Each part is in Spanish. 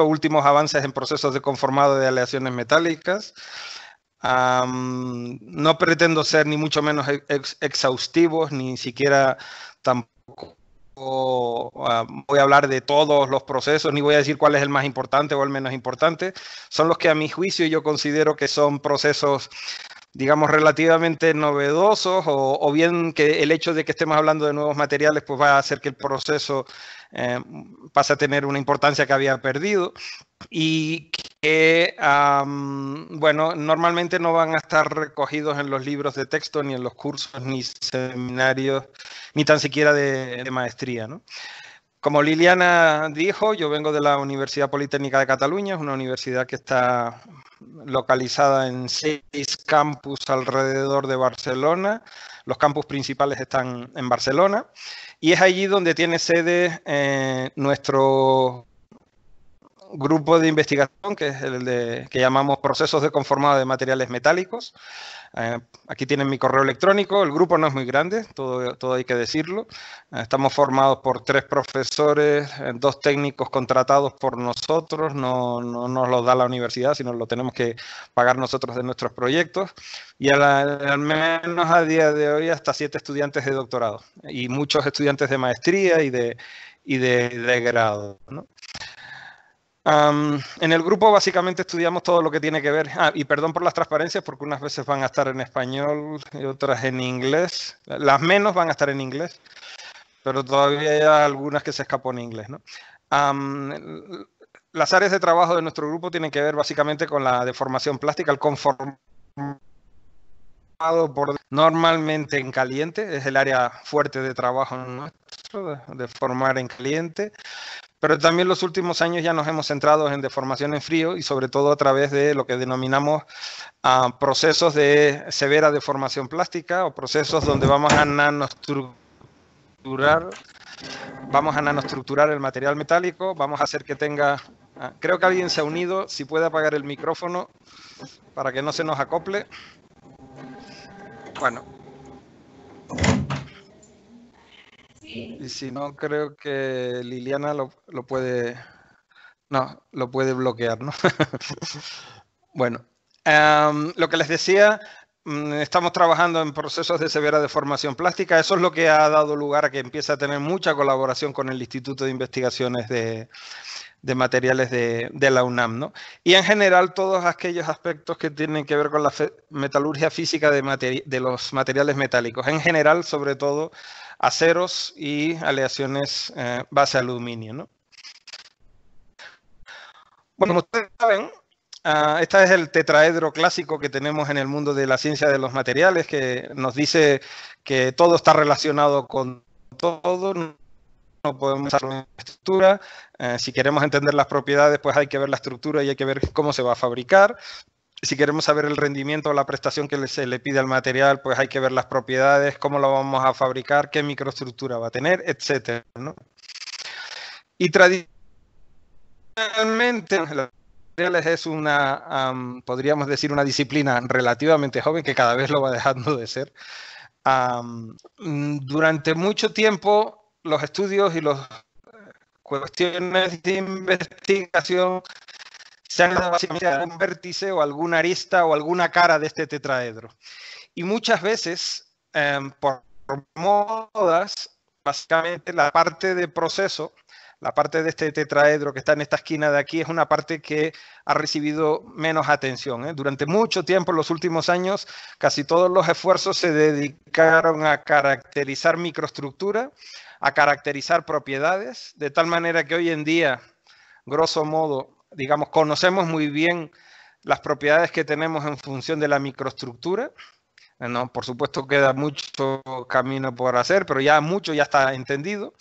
los últimos avances en procesos de conformado de aleaciones metálicas. No pretendo ser ni mucho menos exhaustivos, ni siquiera tampoco voy a hablar de todos los procesos, ni voy a decir cuál es el más importante o el menos importante. Son los que a mi juicio yo considero que son procesos, digamos, relativamente novedosos, o bien que el hecho de que estemos hablando de nuevos materiales pues va a hacer que el proceso pase a tener una importancia que había perdido, y que, bueno, normalmente no van a estar recogidos en los libros de texto, ni en los cursos, ni seminarios, ni tan siquiera de maestría, ¿no? Como Liliana dijo, yo vengo de la Universidad Politécnica de Cataluña, es una universidad que está localizada en 6 campus alrededor de Barcelona. Los campus principales están en Barcelona y es allí donde tiene sede nuestro grupo de investigación, que es el que llamamos procesos de conformado de materiales metálicos. Aquí tienen mi correo electrónico. El grupo no es muy grande, todo hay que decirlo. Estamos formados por 3 profesores, 2 técnicos contratados por nosotros. No nos lo da la universidad, sino lo tenemos que pagar nosotros de nuestros proyectos. Y al menos a día de hoy hasta 7 estudiantes de doctorado y muchos estudiantes de maestría y de grado, ¿no? En el grupo básicamente estudiamos todo lo que tiene que ver, y perdón por las transparencias porque unas veces van a estar en español y otras en inglés, las menos van a estar en inglés, pero todavía hay algunas que se escapó en inglés, ¿no? Las áreas de trabajo de nuestro grupo tienen que ver básicamente con la deformación plástica, el conformado normalmente en caliente, es el área fuerte de trabajo nuestro, de formar en caliente. Pero también los últimos años ya nos hemos centrado en deformación en frío y sobre todo a través de lo que denominamos procesos de severa deformación plástica, o procesos donde vamos a nanoestructurar el material metálico, vamos a hacer que tenga... creo que alguien se ha unido, si puede apagar el micrófono para que no se nos acople. Bueno. Y si no, creo que Liliana lo puede... No, lo puede bloquear, ¿no? Bueno, lo que les decía, estamos trabajando en procesos de severa deformación plástica. Eso es lo que ha dado lugar a que empiece a tener mucha colaboración con el Instituto de Investigaciones de Materiales de la UNAM, ¿no? Y en general todos aquellos aspectos que tienen que ver con la metalurgia física de los materiales metálicos. En general, sobre todo, aceros y aleaciones base aluminio, ¿no? Bueno, como ustedes saben, este es el tetraedro clásico que tenemos en el mundo de la ciencia de los materiales, que nos dice que todo está relacionado con todo, no podemos usar una estructura. Si queremos entender las propiedades, pues hay que ver la estructura y hay que ver cómo se va a fabricar. Si queremos saber el rendimiento o la prestación que se le pide al material, pues hay que ver las propiedades, cómo lo vamos a fabricar, qué microestructura va a tener, etcétera, ¿no? Y tradicionalmente, los materiales es una, podríamos decir, una disciplina relativamente joven que cada vez lo va dejando de ser. Durante mucho tiempo, los estudios y las cuestiones de investigación se han dado básicamente a algún vértice o alguna arista o alguna cara de este tetraedro. Y muchas veces, por modas, básicamente la parte de proceso, la parte de este tetraedro que está en esta esquina de aquí, es una parte que ha recibido menos atención, ¿eh? Durante mucho tiempo, en los últimos años, casi todos los esfuerzos se dedicaron a caracterizar microestructura, a caracterizar propiedades, de tal manera que hoy en día, grosso modo, digamos, conocemos muy bien las propiedades que tenemos en función de la microestructura. No, por supuesto queda mucho camino por hacer, pero ya mucho ya está entendido.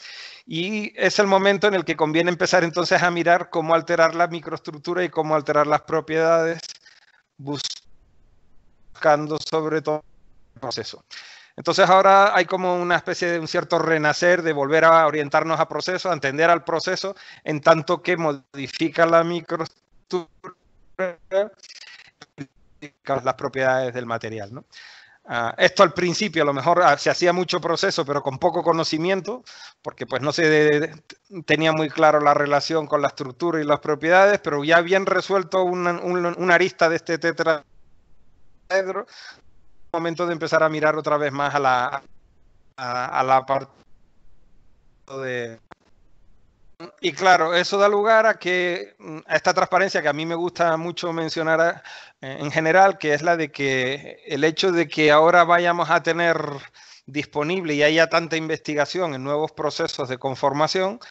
Y es el momento en el que conviene empezar entonces a mirar cómo alterar la microestructura y cómo alterar las propiedades, buscando sobre todo el proceso. Entonces ahora hay como una especie de un cierto renacer de volver a orientarnos a proceso, a entender al proceso, en tanto que modifica la microestructura y las propiedades del material, ¿no? Esto al principio a lo mejor se hacía mucho proceso, pero con poco conocimiento, porque pues no se tenía muy claro la relación con la estructura y las propiedades, pero ya bien resuelto una arista de este tetraedro, momento de empezar a mirar otra vez más a la parte de... Y claro, eso da lugar a esta transparencia que a mí me gusta mucho mencionar en general, que es la de que el hecho de que ahora vayamos a tener disponible y haya tanta investigación en nuevos procesos de conformación,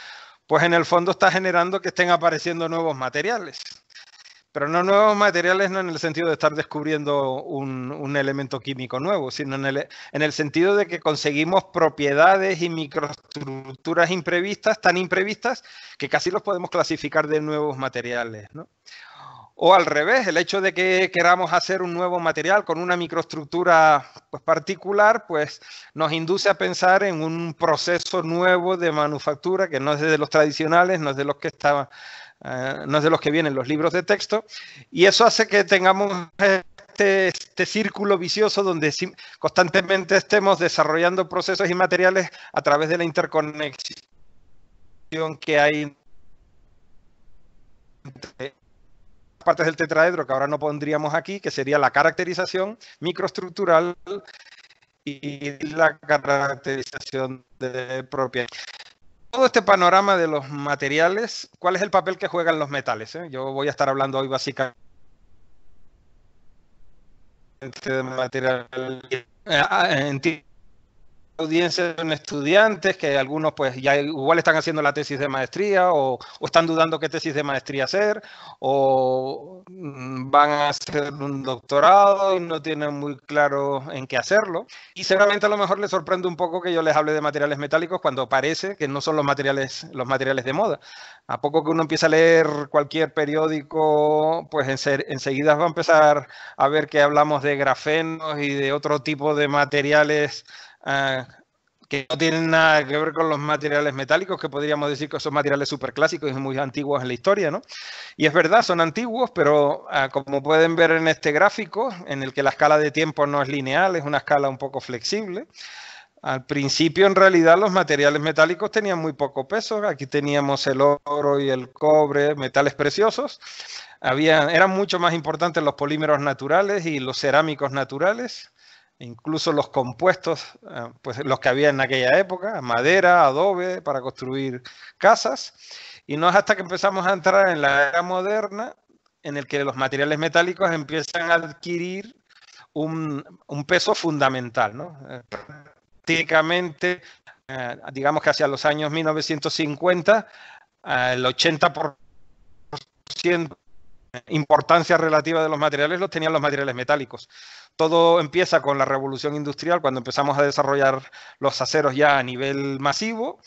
pues en el fondo está generando que estén apareciendo nuevos materiales. Pero no nuevos materiales no en el sentido de estar descubriendo un elemento químico nuevo, sino en el sentido de que conseguimos propiedades y microestructuras imprevistas, tan imprevistas, que casi los podemos clasificar de nuevos materiales, ¿no? O al revés, el hecho de que queramos hacer un nuevo material con una microestructura pues, particular, pues nos induce a pensar en un proceso nuevo de manufactura que no es de los tradicionales, no es de los que estaban... no es de los que vienen los libros de texto, y eso hace que tengamos este círculo vicioso donde constantemente estemos desarrollando procesos y materiales a través de la interconexión que hay entre partes del tetraedro que ahora no pondríamos aquí, que sería la caracterización microestructural y la caracterización de propiedades. Todo este panorama de los materiales, ¿cuál es el papel que juegan los metales? Yo voy a estar hablando hoy básicamente de materiales. Audiencia son estudiantes que algunos pues ya igual están haciendo la tesis de maestría o están dudando qué tesis de maestría hacer o van a hacer un doctorado y no tienen muy claro en qué hacerlo, y seguramente a lo mejor les sorprende un poco que yo les hable de materiales metálicos cuando parece que no son los materiales de moda. A poco que uno empieza a leer cualquier periódico, pues enseguida va a empezar a ver que hablamos de grafenos y de otro tipo de materiales que no tienen nada que ver con los materiales metálicos, que podríamos decir que son materiales superclásicos y muy antiguos en la historia, ¿no? Y es verdad, son antiguos, pero como pueden ver en este gráfico, en el que la escala de tiempo no es lineal, es una escala un poco flexible. Al principio, en realidad, los materiales metálicos tenían muy poco peso. Aquí teníamos el oro y el cobre, metales preciosos. Eran mucho más importantes los polímeros naturales y los cerámicos naturales. Incluso los compuestos, pues los que había en aquella época, madera, adobe, para construir casas. Y no es hasta que empezamos a entrar en la era moderna en el que los materiales metálicos empiezan a adquirir un peso fundamental, ¿no? Prácticamente, digamos que hacia los años 1950, el 80% importancia relativa de los materiales los tenían los materiales metálicos. Todo empieza con la revolución industrial, cuando empezamos a desarrollar los aceros ya a nivel masivo.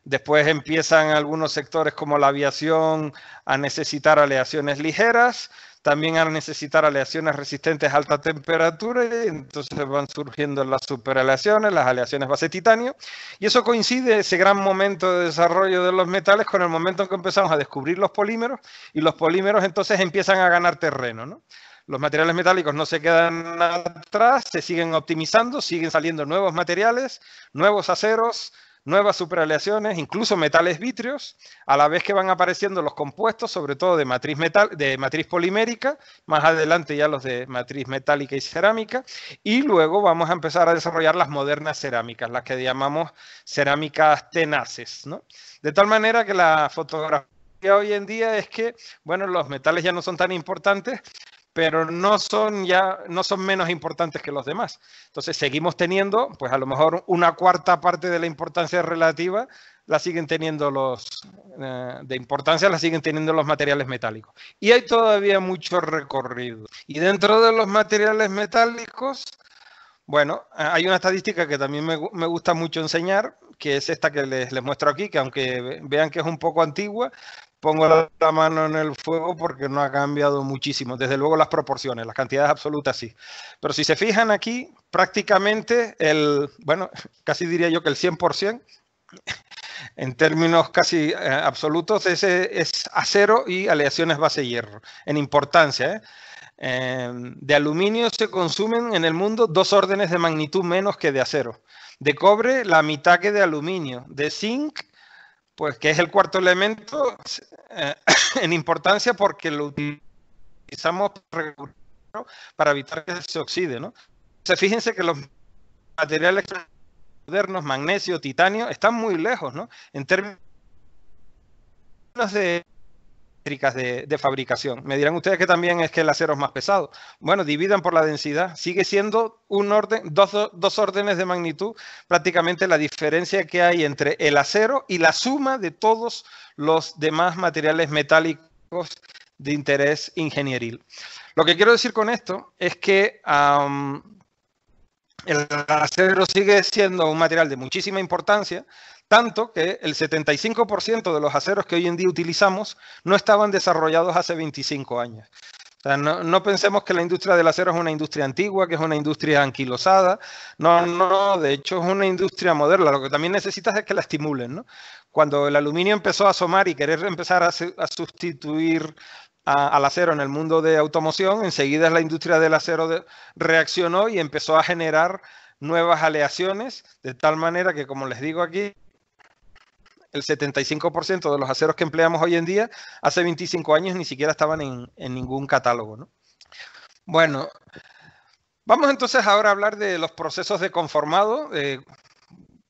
Después empiezan algunos sectores como la aviación a necesitar aleaciones ligeras, también a necesitar aleaciones resistentes a alta temperatura, y entonces van surgiendo las superaleaciones, las aleaciones base titanio, y eso coincide, ese gran momento de desarrollo de los metales, con el momento en que empezamos a descubrir los polímeros, y los polímeros entonces empiezan a ganar terreno, ¿no? Los materiales metálicos no se quedan atrás, se siguen optimizando, siguen saliendo nuevos materiales, nuevos aceros, nuevas superaleaciones, incluso metales vítreos, a la vez que van apareciendo los compuestos, sobre todo de matriz polimérica, más adelante ya los de matriz metálica y cerámica, y luego vamos a empezar a desarrollar las modernas cerámicas, las que llamamos cerámicas tenaces, ¿no? De tal manera que la fotografía hoy en día es que, bueno, los metales ya no son tan importantes, pero no son menos importantes que los demás. Entonces seguimos teniendo, pues a lo mejor una cuarta parte de la importancia relativa la siguen teniendo los materiales metálicos. Y hay todavía mucho recorrido. Y dentro de los materiales metálicos, bueno, hay una estadística que también me gusta mucho enseñar, que es esta que les muestro aquí, que aunque vean que es un poco antigua, pongo la mano en el fuego porque no ha cambiado muchísimo. Desde luego las proporciones, las cantidades absolutas sí. Pero si se fijan aquí, prácticamente casi diría yo que el 100% En términos casi absolutos, ese es acero y aleaciones base hierro, en importancia. De aluminio se consumen en el mundo 2 órdenes de magnitud menos que de acero. De cobre, la mitad que de aluminio. De zinc, pues que es el cuarto elemento, en importancia porque lo utilizamos para evitar que se oxide, ¿no? Entonces, fíjense que los materiales modernos, magnesio, titanio, están muy lejos, ¿no? En términos de fabricación. Me dirán ustedes que también es que el acero es más pesado. Bueno, dividan por la densidad. Sigue siendo dos órdenes de magnitud prácticamente la diferencia que hay entre el acero y la suma de todos los demás materiales metálicos de interés ingenieril. Lo que quiero decir con esto es que el acero sigue siendo un material de muchísima importancia, tanto que el 75% de los aceros que hoy en día utilizamos no estaban desarrollados hace 25 años. O sea, no pensemos que la industria del acero es una industria antigua, que es una industria anquilosada. No, de hecho es una industria moderna. Lo que también necesitas es que la estimulen, ¿no? Cuando el aluminio empezó a asomar y querer empezar a sustituir al acero en el mundo de automoción, enseguida la industria del acero reaccionó y empezó a generar nuevas aleaciones, de tal manera que, como les digo aquí, el 75% de los aceros que empleamos hoy en día, hace 25 años ni siquiera estaban en ningún catálogo, ¿no? Bueno, vamos entonces ahora a hablar de los procesos de conformado.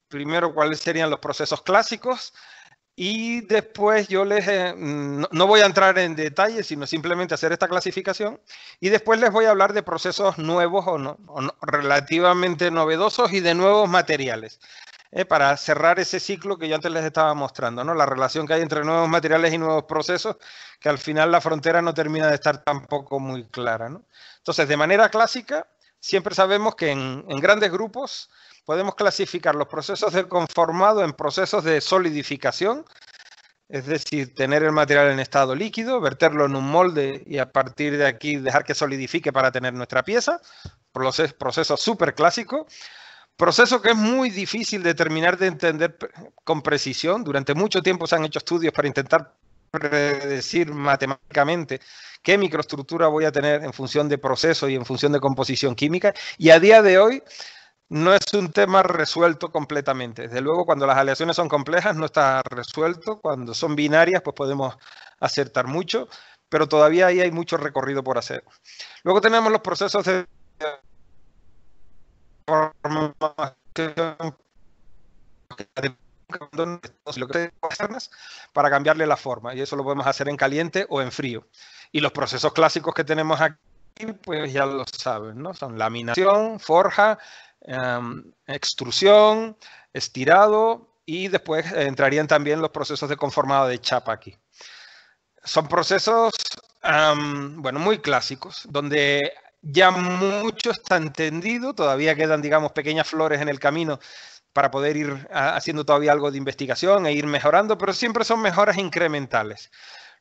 Primero, cuáles serían los procesos clásicos. Y después yo no voy a entrar en detalles, sino simplemente hacer esta clasificación. Y después les voy a hablar de procesos nuevos o relativamente novedosos y de nuevos materiales. Para cerrar ese ciclo que yo antes les estaba mostrando, ¿no? La relación que hay entre nuevos materiales y nuevos procesos, que al final la frontera no termina de estar tampoco muy clara, ¿no? Entonces, de manera clásica, siempre sabemos que en grandes grupos podemos clasificar los procesos de conformado en procesos de solidificación, es decir, tener el material en estado líquido, verterlo en un molde y a partir de aquí dejar que solidifique para tener nuestra pieza, proceso súper clásico. Proceso que es muy difícil de terminar de entender con precisión. Durante mucho tiempo se han hecho estudios para intentar predecir matemáticamente qué microestructura voy a tener en función de proceso y en función de composición química. Y a día de hoy no es un tema resuelto completamente. Desde luego, cuando las aleaciones son complejas no está resuelto. Cuando son binarias, pues podemos acertar mucho, pero todavía ahí hay mucho recorrido por hacer. Luego tenemos los procesos de para cambiarle la forma, y eso lo podemos hacer en caliente o en frío. Y los procesos clásicos que tenemos aquí, pues ya lo saben, ¿no? Son laminación, forja, extrusión, estirado, y después entrarían también los procesos de conformado de chapa aquí. Son procesos, bueno, muy clásicos, donde ya mucho está entendido, todavía quedan, digamos, pequeñas flores en el camino para poder ir haciendo todavía algo de investigación e ir mejorando, pero siempre son mejoras incrementales.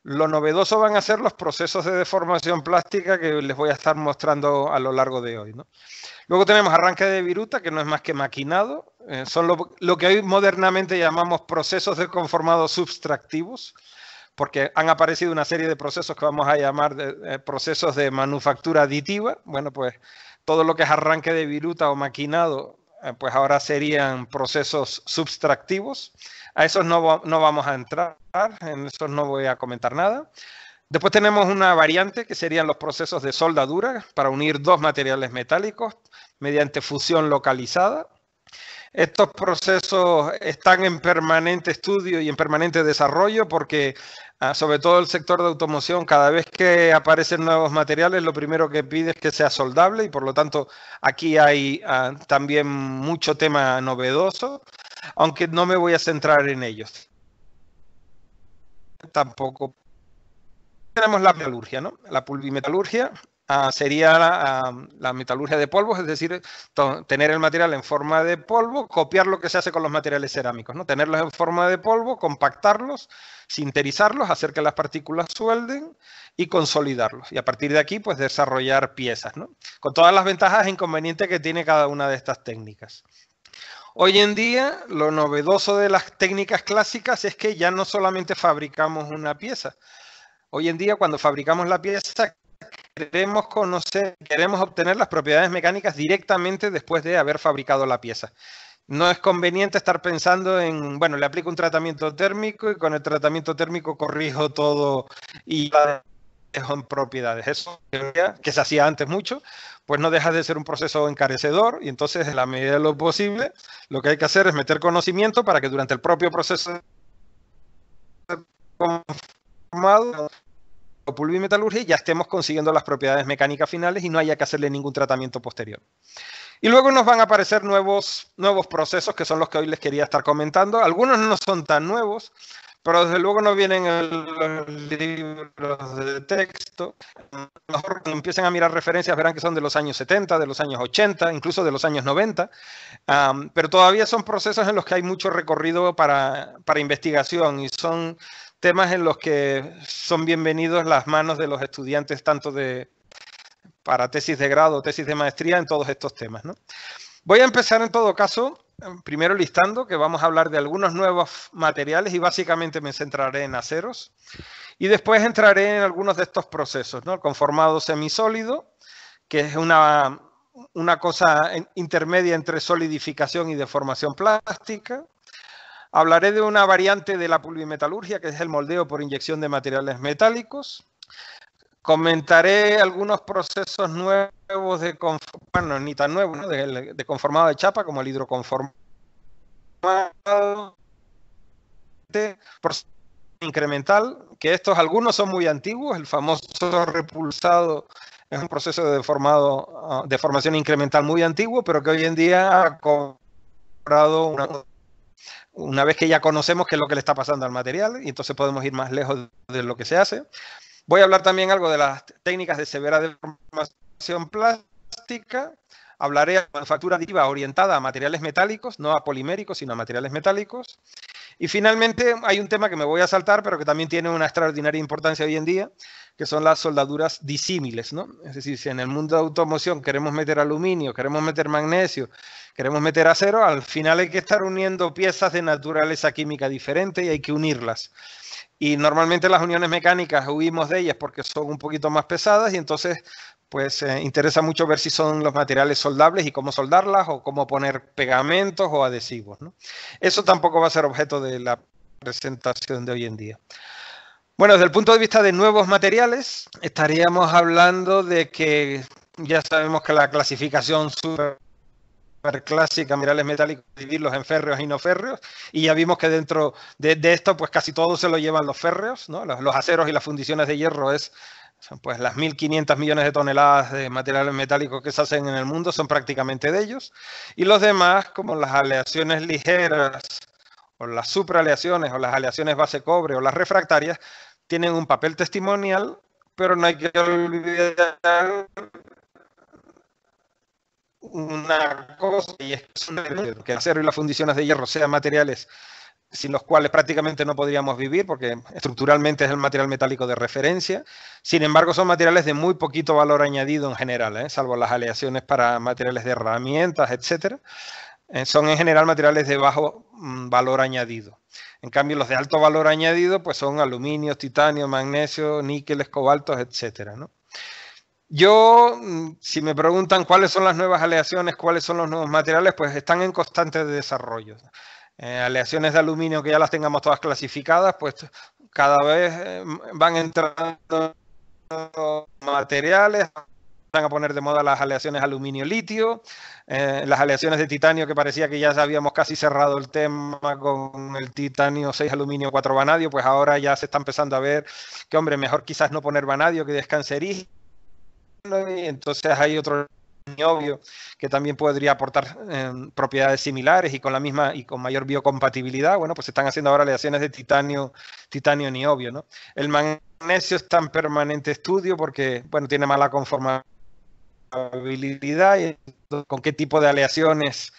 Lo novedoso van a ser los procesos de deformación plástica que les voy a estar mostrando a lo largo de hoy, ¿no? Luego tenemos arranque de viruta, que no es más que maquinado. Son lo que hoy modernamente llamamos procesos de conformado subtractivos, porque han aparecido una serie de procesos que vamos a llamar procesos de manufactura aditiva. Bueno, pues todo lo que es arranque de viruta o maquinado, pues ahora serían procesos subtractivos. A esos no vamos a entrar, en esos no voy a comentar nada. Después tenemos una variante que serían los procesos de soldadura para unir dos materiales metálicos mediante fusión localizada. Estos procesos están en permanente estudio y en permanente desarrollo porque, sobre todo el sector de automoción, cada vez que aparecen nuevos materiales, lo primero que pide es que sea soldable y por lo tanto aquí hay también mucho tema novedoso, aunque no me voy a centrar en ellos. Tampoco. Tenemos la metalurgia, ¿no? La pulvimetalurgia sería la metalurgia de polvos, es decir, tener el material en forma de polvo, copiar lo que se hace con los materiales cerámicos, ¿no? Tenerlos en forma de polvo, compactarlos, sinterizarlos, hacer que las partículas suelden y consolidarlos. Y a partir de aquí, pues desarrollar piezas, ¿no? Con todas las ventajas e inconvenientes que tiene cada una de estas técnicas. Hoy en día, lo novedoso de las técnicas clásicas es que ya no solamente fabricamos una pieza. Hoy en día, cuando fabricamos la pieza, queremos conocer, queremos obtener las propiedades mecánicas directamente después de haber fabricado la pieza. No es conveniente estar pensando en, bueno, le aplico un tratamiento térmico y con el tratamiento térmico corrijo todo y dejo en propiedades. Eso, que se hacía antes mucho, pues no deja de ser un proceso encarecedor y entonces, en la medida de lo posible, lo que hay que hacer es meter conocimiento para que durante el propio proceso conformado o pulvimetalurgia ya estemos consiguiendo las propiedades mecánicas finales y no haya que hacerle ningún tratamiento posterior. Y luego nos van a aparecer nuevos procesos que son los que hoy les quería estar comentando. Algunos no son tan nuevos, pero desde luego no vienen en los libros de texto. Mejor cuando empiecen a mirar referencias verán que son de los años 70, de los años 80, incluso de los años 90. Pero todavía son procesos en los que hay mucho recorrido para investigación y son temas en los que son bienvenidos las manos de los estudiantes, tanto para tesis de grado o tesis de maestría en todos estos temas, ¿no? Voy a empezar en todo caso, primero listando que vamos a hablar de algunos nuevos materiales y básicamente me centraré en aceros. Y después entraré en algunos de estos procesos, ¿no? El conformado semisólido, que es una cosa intermedia entre solidificación y deformación plástica. Hablaré de una variante de la pulvimetalurgia, que es el moldeo por inyección de materiales metálicos. Comentaré algunos procesos nuevos bueno, ni tan nuevos, ¿no? de conformado de chapa, como el hidroconformado, proceso incremental, que estos algunos son muy antiguos. El famoso repulsado es un proceso de formación incremental muy antiguo, pero que hoy en día ha cobrado una vez que ya conocemos qué es lo que le está pasando al material, y entonces podemos ir más lejos de lo que se hace. Voy a hablar también algo de las técnicas de severa deformación plástica. Hablaré de manufactura aditiva orientada a materiales metálicos, no a poliméricos, sino a materiales metálicos. Y finalmente hay un tema que me voy a saltar, pero que también tiene una extraordinaria importancia hoy en día, que son las soldaduras disímiles, ¿no? Es decir, si en el mundo de automoción queremos meter aluminio, queremos meter magnesio, queremos meter acero, al final hay que estar uniendo piezas de naturaleza química diferente y hay que unirlas. Y normalmente las uniones mecánicas huimos de ellas porque son un poquito más pesadas y entonces pues interesa mucho ver si son los materiales soldables y cómo soldarlas o cómo poner pegamentos o adhesivos, ¿no? Eso tampoco va a ser objeto de la presentación de hoy en día. Bueno, desde el punto de vista de nuevos materiales, estaríamos hablando de que ya sabemos que la clasificación súper clásica, materiales metálicos, dividirlos en férreos y no férreos, y ya vimos que dentro de esto pues casi todo se lo llevan los férreos, ¿no? Los aceros y las fundiciones de hierro son pues las 1.500 millones de toneladas de materiales metálicos que se hacen en el mundo, son prácticamente de ellos, y los demás, como las aleaciones ligeras, o las supraaleaciones, o las aleaciones base cobre, o las refractarias, tienen un papel testimonial, pero no hay que olvidar una cosa, y es que el acero y las fundiciones de hierro sean materiales sin los cuales prácticamente no podríamos vivir, porque estructuralmente es el material metálico de referencia. Sin embargo, son materiales de muy poquito valor añadido en general, salvo las aleaciones para materiales de herramientas, etcétera. Son en general materiales de bajo valor añadido. En cambio, los de alto valor añadido pues son aluminios, titanio, magnesio, níqueles, cobaltos, etcétera, ¿no? Yo, si me preguntan cuáles son las nuevas aleaciones, cuáles son los nuevos materiales, pues están en constante desarrollo. Aleaciones de aluminio que ya las tengamos todas clasificadas, pues cada vez van entrando materiales, van a poner de moda las aleaciones aluminio-litio, las aleaciones de titanio que parecía que ya habíamos casi cerrado el tema con el titanio 6 aluminio 4 vanadio, pues ahora ya se está empezando a ver que, hombre, mejor quizás no poner vanadio, que es cancerígeno. Y entonces hay otro niobio que también podría aportar propiedades similares y con la misma y con mayor biocompatibilidad. Bueno, pues se están haciendo ahora aleaciones de titanio niobio, ¿no? El magnesio está en permanente estudio porque, bueno, tiene mala conformabilidad y con qué tipo de aleaciones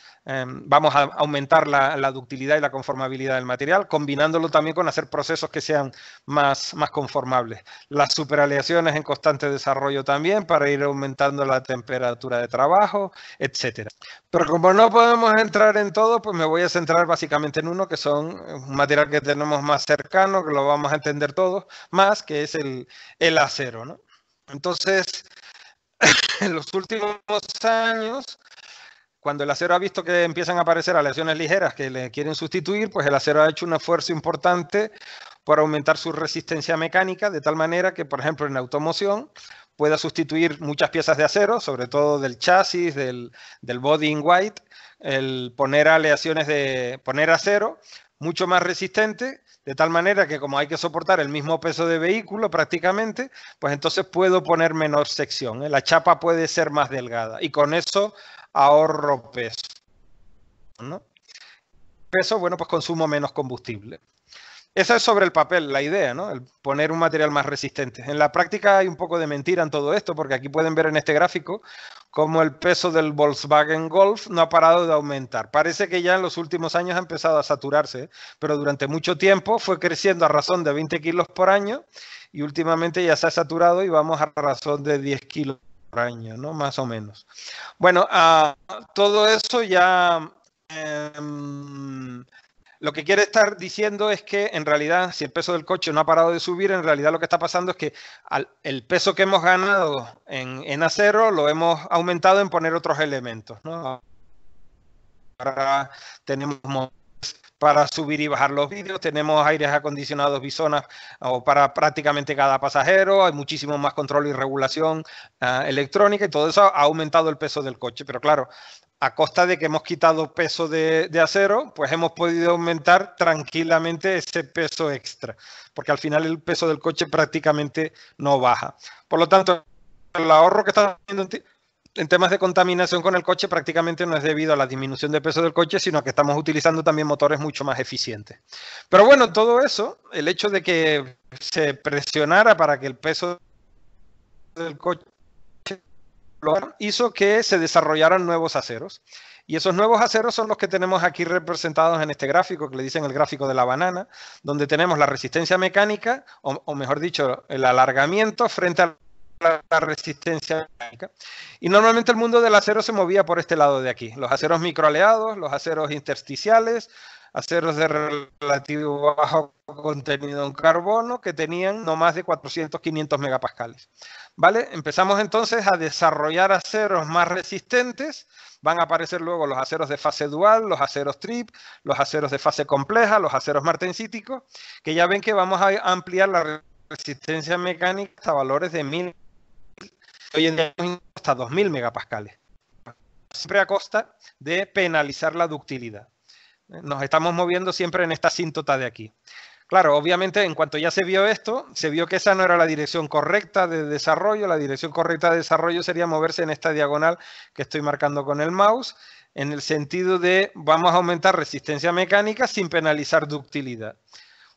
vamos a aumentar la ductilidad y la conformabilidad del material, combinándolo también con hacer procesos que sean más conformables. Las superaleaciones en constante desarrollo también para ir aumentando la temperatura de trabajo, etcétera. Pero como no podemos entrar en todo, pues me voy a centrar básicamente en uno, que son un material que tenemos más cercano, que lo vamos a entender todos más, que es el acero, ¿no? Entonces, en los últimos años, cuando el acero ha visto que empiezan a aparecer aleaciones ligeras que le quieren sustituir, pues el acero ha hecho un esfuerzo importante por aumentar su resistencia mecánica, de tal manera que, por ejemplo, en automoción pueda sustituir muchas piezas de acero, sobre todo del chasis, del body in white, el poner aleaciones de poner acero mucho más resistente, de tal manera que como hay que soportar el mismo peso de vehículo prácticamente, pues entonces puedo poner menor sección, ¿eh? La chapa puede ser más delgada y con eso ahorro peso, ¿no? Peso, bueno, pues consumo menos combustible. Esa es sobre el papel la idea, ¿no? El poner un material más resistente. En la práctica hay un poco de mentira en todo esto, porque aquí pueden ver en este gráfico cómo el peso del Volkswagen Golf no ha parado de aumentar. Parece que ya en los últimos años ha empezado a saturarse, pero durante mucho tiempo fue creciendo a razón de 20 kilos por año y últimamente ya se ha saturado y vamos a razón de 10 kilos por año, ¿no? Más o menos. Bueno, todo eso ya... lo que quiere estar diciendo es que en realidad, si el peso del coche no ha parado de subir, en realidad lo que está pasando es que el peso que hemos ganado en acero lo hemos aumentado en poner otros elementos, ¿no? Ahora tenemos para subir y bajar los vídeos, tenemos aires acondicionados bisonas o para prácticamente cada pasajero, hay muchísimo más control y regulación electrónica y todo eso ha aumentado el peso del coche, pero claro, a costa de que hemos quitado peso de acero, pues hemos podido aumentar tranquilamente ese peso extra, porque al final el peso del coche prácticamente no baja. Por lo tanto, el ahorro que está haciendo en temas de contaminación con el coche prácticamente no es debido a la disminución de peso del coche, sino que estamos utilizando también motores mucho más eficientes. Pero bueno, todo eso, el hecho de que se presionara para que el peso del coche hizo que se desarrollaran nuevos aceros. Y esos nuevos aceros son los que tenemos aquí representados en este gráfico, que le dicen el gráfico de la banana, donde tenemos la resistencia mecánica, o mejor dicho, el alargamiento frente a la resistencia mecánica. Y normalmente el mundo del acero se movía por este lado de aquí. Los aceros microaleados, los aceros intersticiales, aceros de relativo bajo contenido en carbono que tenían no más de 400, 500 megapascales. ¿Vale? Empezamos entonces a desarrollar aceros más resistentes. Van a aparecer luego los aceros de fase dual, los aceros trip, los aceros de fase compleja, los aceros martensíticos, que ya ven que vamos a ampliar la resistencia mecánica hasta valores de 1000, hoy en día hasta 2000 megapascales. Siempre a costa de penalizar la ductilidad. Nos estamos moviendo siempre en esta asíntota de aquí. Claro, obviamente, en cuanto ya se vio esto, se vio que esa no era la dirección correcta de desarrollo. La dirección correcta de desarrollo sería moverse en esta diagonal que estoy marcando con el mouse, en el sentido de vamos a aumentar resistencia mecánica sin penalizar ductilidad.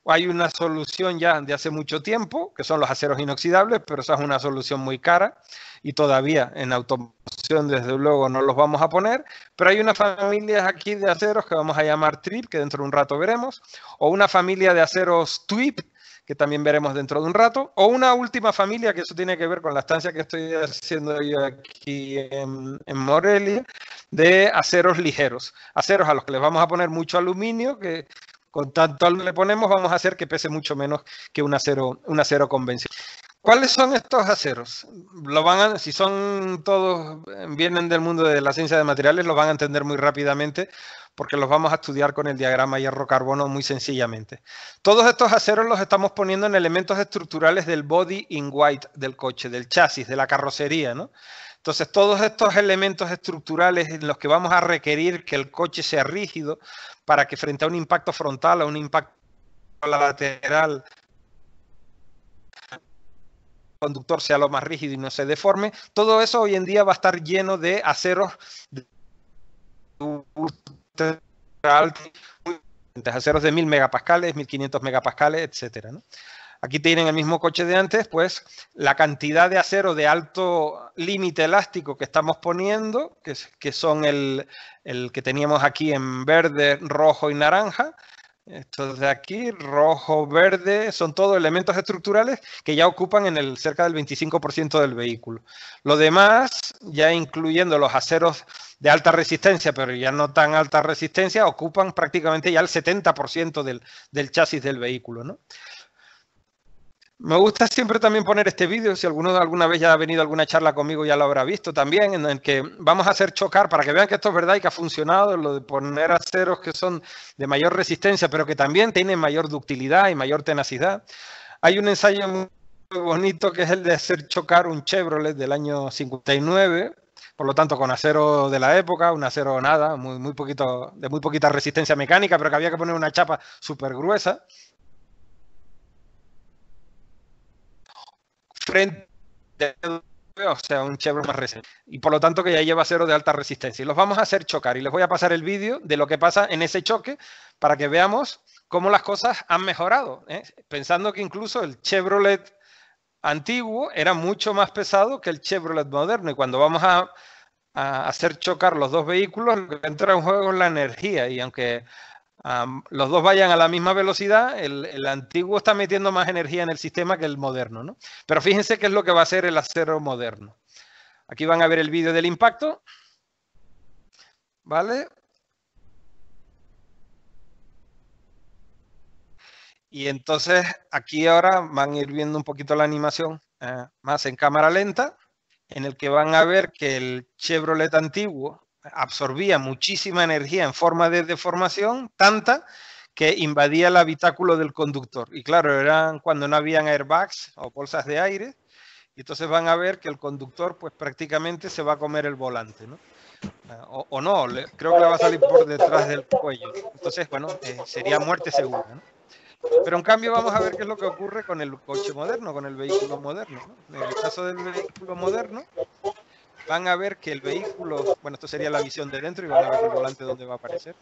Hay una solución ya de hace mucho tiempo, que son los aceros inoxidables, pero esa es una solución muy cara y todavía en automoción desde luego no los vamos a poner, pero hay una familia aquí de aceros que vamos a llamar TRIP, que dentro de un rato veremos, o una familia de aceros TWIP, que también veremos dentro de un rato, o una última familia, que eso tiene que ver con la estancia que estoy haciendo yo aquí en Morelia, de aceros ligeros, aceros a los que les vamos a poner mucho aluminio, que con tanto le ponemos vamos a hacer que pese mucho menos que un acero convencional. ¿Cuáles son estos aceros? Si son todos, vienen del mundo de la ciencia de materiales, los van a entender muy rápidamente porque los vamos a estudiar con el diagrama hierro-carbono muy sencillamente. Todos estos aceros los estamos poniendo en elementos estructurales del body in white del coche, del chasis, de la carrocería, ¿no? Entonces, todos estos elementos estructurales en los que vamos a requerir que el coche sea rígido para que frente a un impacto frontal, a un impacto lateral, el conductor sea lo más rígido y no se deforme, todo eso hoy en día va a estar lleno de aceros de aceros de 1000 megapascales, 1500 megapascales, etcétera, ¿no? Aquí tienen el mismo coche de antes, pues la cantidad de acero de alto límite elástico que estamos poniendo, que son el que teníamos aquí en verde, rojo y naranja. Estos de aquí, rojo, verde, son todos elementos estructurales que ya ocupan cerca del 25% del vehículo. Lo demás, ya incluyendo los aceros de alta resistencia, pero ya no tan alta resistencia, ocupan prácticamente ya el 70% del chasis del vehículo, ¿no? Me gusta siempre también poner este vídeo, si alguno alguna vez ya ha venido a alguna charla conmigo ya lo habrá visto también, en el que vamos a hacer chocar, para que vean que esto es verdad y que ha funcionado, lo de poner aceros que son de mayor resistencia, pero que también tienen mayor ductilidad y mayor tenacidad. Hay un ensayo muy bonito que es el de hacer chocar un Chevrolet del año 59, por lo tanto con acero de la época, un acero nada, muy poquito, de muy poquita resistencia mecánica, pero que había que poner una chapa súper gruesa. Frente, o sea, un Chevrolet más reciente, y por lo tanto que ya lleva acero de alta resistencia. Y los vamos a hacer chocar, y les voy a pasar el vídeo de lo que pasa en ese choque para que veamos cómo las cosas han mejorado, ¿eh? Pensando que incluso el Chevrolet antiguo era mucho más pesado que el Chevrolet moderno, y cuando vamos a hacer chocar los dos vehículos, lo que entra en juego es la energía, y aunque los dos vayan a la misma velocidad, el antiguo está metiendo más energía en el sistema que el moderno, ¿no? Pero fíjense qué es lo que va a hacer el acero moderno. Aquí van a ver el vídeo del impacto, ¿vale? Y entonces aquí ahora van a ir viendo un poquito la animación más en cámara lenta, en el que van a ver que el Chevrolet antiguo absorbía muchísima energía en forma de deformación, tanta que invadía el habitáculo del conductor. Y claro, eran cuando no habían airbags o bolsas de aire, y entonces van a ver que el conductor pues prácticamente se va a comer el volante, ¿no? O no, creo que le va a salir por detrás del cuello. Entonces, bueno, sería muerte segura, ¿no? Pero en cambio vamos a ver qué es lo que ocurre con el coche moderno, con el vehículo moderno, ¿no? En el caso del vehículo moderno, van a ver que el vehículo, bueno, esto sería la visión de dentro y van a ver el volante donde va a aparecer.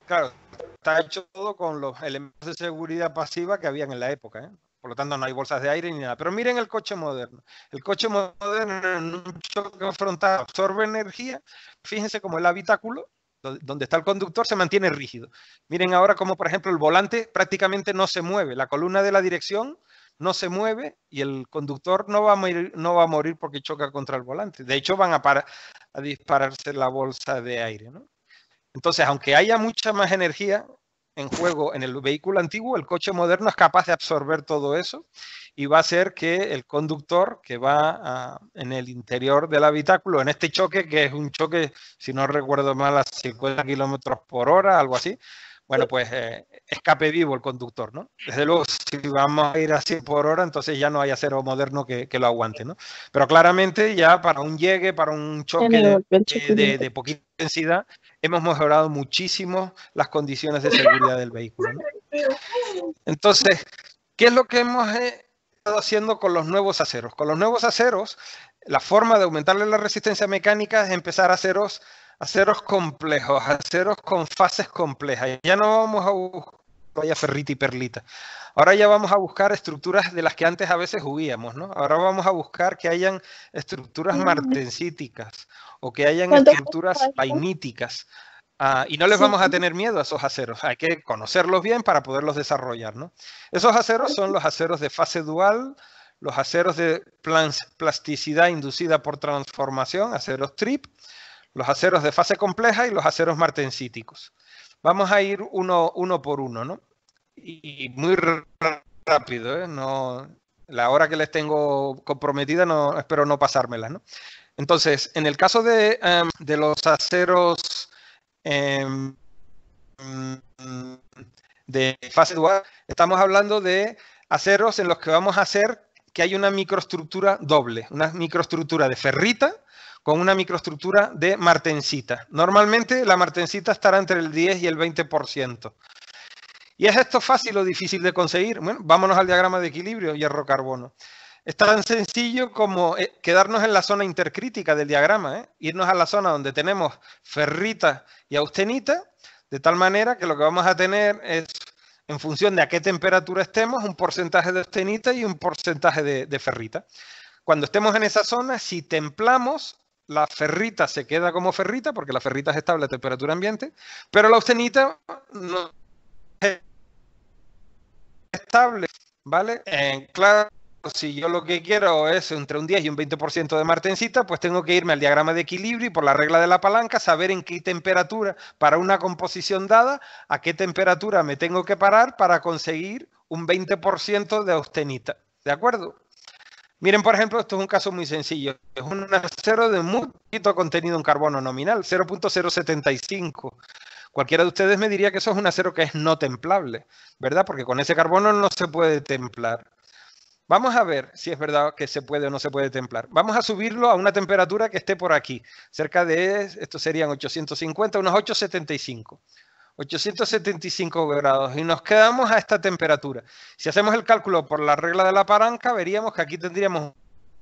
Claro, está hecho todo con los elementos de seguridad pasiva que habían en la época, ¿eh? Por lo tanto, no hay bolsas de aire ni nada. Pero miren el coche moderno. El coche moderno en un choque frontal absorbe energía. Fíjense cómo el habitáculo, donde está el conductor, se mantiene rígido. Miren ahora cómo, por ejemplo, el volante prácticamente no se mueve. La columna de la dirección no se mueve y el conductor no va a morir porque choca contra el volante. De hecho, van a dispararse la bolsa de aire, ¿no? Entonces, aunque haya mucha más energía en juego en el vehículo antiguo, el coche moderno es capaz de absorber todo eso y va a hacer que el conductor que va en el interior del habitáculo, en este choque, que es un choque, si no recuerdo mal, a 50 kilómetros por hora, algo así, bueno, pues escape vivo el conductor, ¿no? Desde luego, si vamos a ir a 100 por hora, entonces ya no hay acero moderno que lo aguante, ¿no? Pero claramente ya para un llegue, para un choque de poquita intensidad, hemos mejorado muchísimo las condiciones de seguridad del vehículo, ¿no? Entonces, ¿qué es lo que hemos estado haciendo con los nuevos aceros? Con los nuevos aceros, la forma de aumentarle la resistencia mecánica es empezar a aceros complejos, aceros con fases complejas. Ya no vamos a buscar vaya ferrita y perlita. Ahora ya vamos a buscar estructuras de las que antes a veces huíamos, ¿no? Ahora vamos a buscar que hayan estructuras martensíticas o que hayan estructuras painíticas. Y no les vamos a tener miedo a esos aceros. Hay que conocerlos bien para poderlos desarrollar, ¿no? Esos aceros son los aceros de fase dual, los aceros de plasticidad inducida por transformación, aceros TRIP, los aceros de fase compleja y los aceros martensíticos. Vamos a ir uno por uno, ¿no? Y muy rápido, ¿eh? No, la hora que les tengo comprometida, no, espero no pasármela, ¿no? Entonces, en el caso de los aceros de fase dual, estamos hablando de aceros en los que vamos a hacer que hay una microestructura doble, una microestructura de ferrita con una microestructura de martensita. Normalmente la martensita estará entre el 10 y el 20%. ¿Y es esto fácil o difícil de conseguir? Bueno, vámonos al diagrama de equilibrio hierro-carbono. Es tan sencillo como quedarnos en la zona intercrítica del diagrama, irnos a la zona donde tenemos ferrita y austenita, de tal manera que lo que vamos a tener es en función de a qué temperatura estemos, un porcentaje de austenita y un porcentaje de ferrita. Cuando estemos en esa zona, si templamos, la ferrita se queda como ferrita, porque la ferrita es estable a temperatura ambiente, pero la austenita no es estable, ¿vale? Claro, si yo lo que quiero es entre un 10 y un 20% de martensita, pues tengo que irme al diagrama de equilibrio y por la regla de la palanca saber en qué temperatura, para una composición dada, a qué temperatura me tengo que parar para conseguir un 20% de austenita. ¿De acuerdo? Miren, por ejemplo, esto es un caso muy sencillo. Es un acero de muy poquito contenido en carbono nominal, 0.075. Cualquiera de ustedes me diría que eso es un acero que es no templable, ¿verdad? Porque con ese carbono no se puede templar. Vamos a ver si es verdad que se puede o no se puede templar. Vamos a subirlo a una temperatura que esté por aquí, cerca de, esto serían 850, unos 875. 875 grados y nos quedamos a esta temperatura. Si hacemos el cálculo por la regla de la palanca, veríamos que aquí tendríamos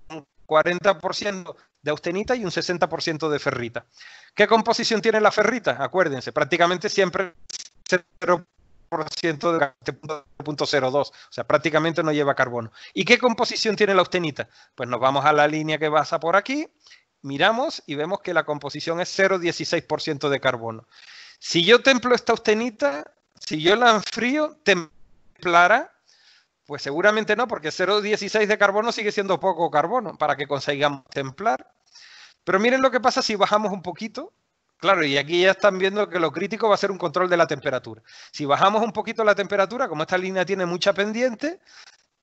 un 40% de austenita y un 60% de ferrita. ¿Qué composición tiene la ferrita? Acuérdense, prácticamente siempre 0% de 0.02, o sea, prácticamente no lleva carbono. ¿Y qué composición tiene la austenita? Pues nos vamos a la línea que pasa por aquí, miramos y vemos que la composición es 0,16% de carbono. Si yo templo esta austenita, si yo la enfrío, ¿templará? Pues seguramente no, porque 0,16 de carbono sigue siendo poco carbono para que consigamos templar. Pero miren lo que pasa si bajamos un poquito. Claro, y aquí ya están viendo que lo crítico va a ser un control de la temperatura. Si bajamos un poquito la temperatura, como esta línea tiene mucha pendiente,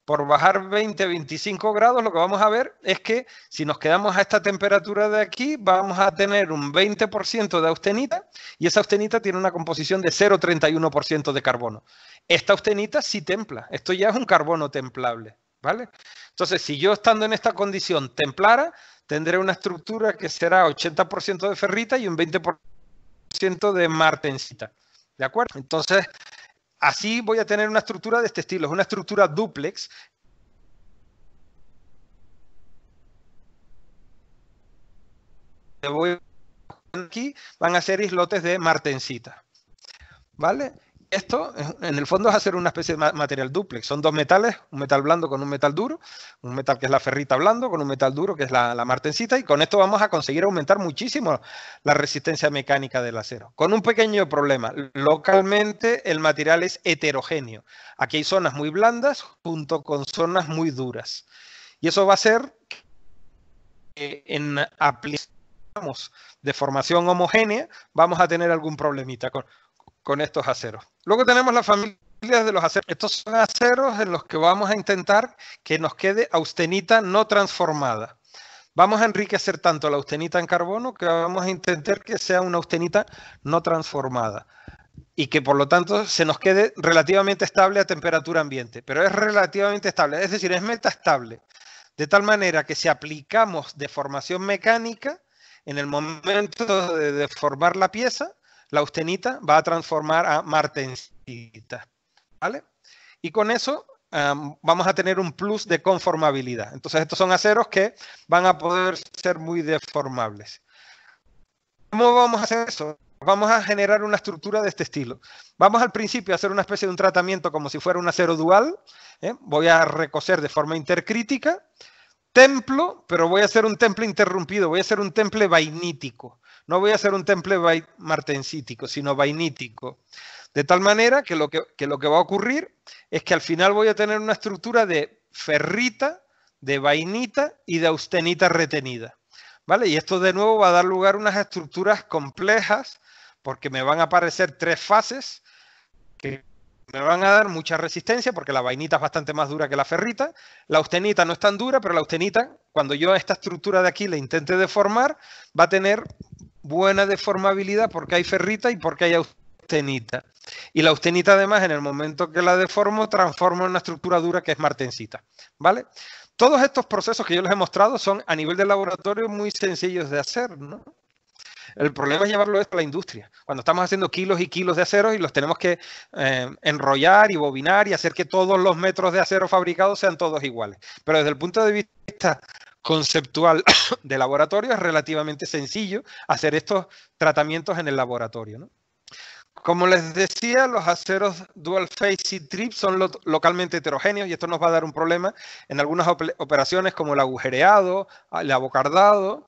por bajar 20, 25 grados, lo que vamos a ver es que si nos quedamos a esta temperatura de aquí, vamos a tener un 20% de austenita y esa austenita tiene una composición de 0,31% de carbono. Esta austenita sí templa, esto ya es un carbono templable, ¿vale? Entonces, si yo estando en esta condición templara, tendré una estructura que será 80% de ferrita y un 20% de martensita, ¿de acuerdo? Entonces, así voy a tener una estructura de este estilo, es una estructura dúplex. Aquí van a ser islotes de martensita, ¿vale? Esto, en el fondo, es hacer una especie de material dúplex. Son dos metales, un metal blando con un metal duro, un metal que es la ferrita blando con un metal duro que es la martensita, y con esto vamos a conseguir aumentar muchísimo la resistencia mecánica del acero. Con un pequeño problema, localmente el material es heterogéneo. Aquí hay zonas muy blandas junto con zonas muy duras. Y eso va a hacer que en aplicaciones de formación homogénea vamos a tener algún problemita con estos aceros. Luego tenemos la familia de los aceros. Estos son aceros en los que vamos a intentar que nos quede austenita no transformada. Vamos a enriquecer tanto la austenita en carbono que vamos a intentar que sea una austenita no transformada y que por lo tanto se nos quede relativamente estable a temperatura ambiente. Pero es relativamente estable, es decir, es metastable. De tal manera que si aplicamos deformación mecánica, en el momento de deformar la pieza, la austenita va a transformar a martensita, ¿vale? Y con eso vamos a tener un plus de conformabilidad. Entonces, estos son aceros que van a poder ser muy deformables. ¿Cómo vamos a hacer eso? Vamos a generar una estructura de este estilo. Vamos al principio a hacer una especie de un tratamiento como si fuera un acero dual. Voy a recocer de forma intercrítica. Templo, pero voy a hacer un temple interrumpido. Voy a hacer un temple vainítico. No voy a hacer un temple martensítico, sino vainítico. De tal manera que lo que va a ocurrir es que al final voy a tener una estructura de ferrita, de vainita y de austenita retenida, ¿vale? Y esto de nuevo va a dar lugar a unas estructuras complejas porque me van a aparecer tres fases que me van a dar mucha resistencia porque la vainita es bastante más dura que la ferrita. La austenita no es tan dura, pero la austenita, cuando yo a esta estructura de aquí la intente deformar, va a tener buena deformabilidad porque hay ferrita y porque hay austenita. Y la austenita, además, en el momento que la deformo, transforma en una estructura dura que es martensita, ¿vale? Todos estos procesos que yo les he mostrado son, a nivel de laboratorio, muy sencillos de hacer, ¿no? El problema es llevarlo esto a la industria. Cuando estamos haciendo kilos y kilos de acero y los tenemos que enrollar y bobinar y hacer que todos los metros de acero fabricados sean todos iguales. Pero desde el punto de vista conceptual de laboratorio es relativamente sencillo hacer estos tratamientos en el laboratorio, ¿no? Como les decía, los aceros dual phase C-trip son localmente heterogéneos y esto nos va a dar un problema en algunas operaciones como el agujereado, el abocardado,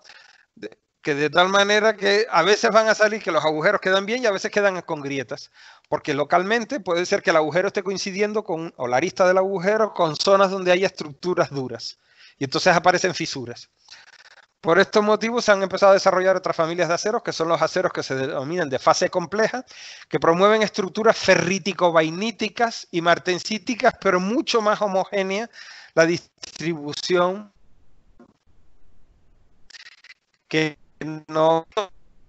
que de tal manera que a veces van a salir que los agujeros quedan bien y a veces quedan con grietas, porque localmente puede ser que el agujero esté coincidiendo con, o la arista del agujero, con zonas donde haya estructuras duras y entonces aparecen fisuras. Por estos motivos se han empezado a desarrollar otras familias de aceros, que son los aceros que se denominan de fase compleja, que promueven estructuras ferrítico-vainíticas y martensíticas, pero mucho más homogénea la distribución, que no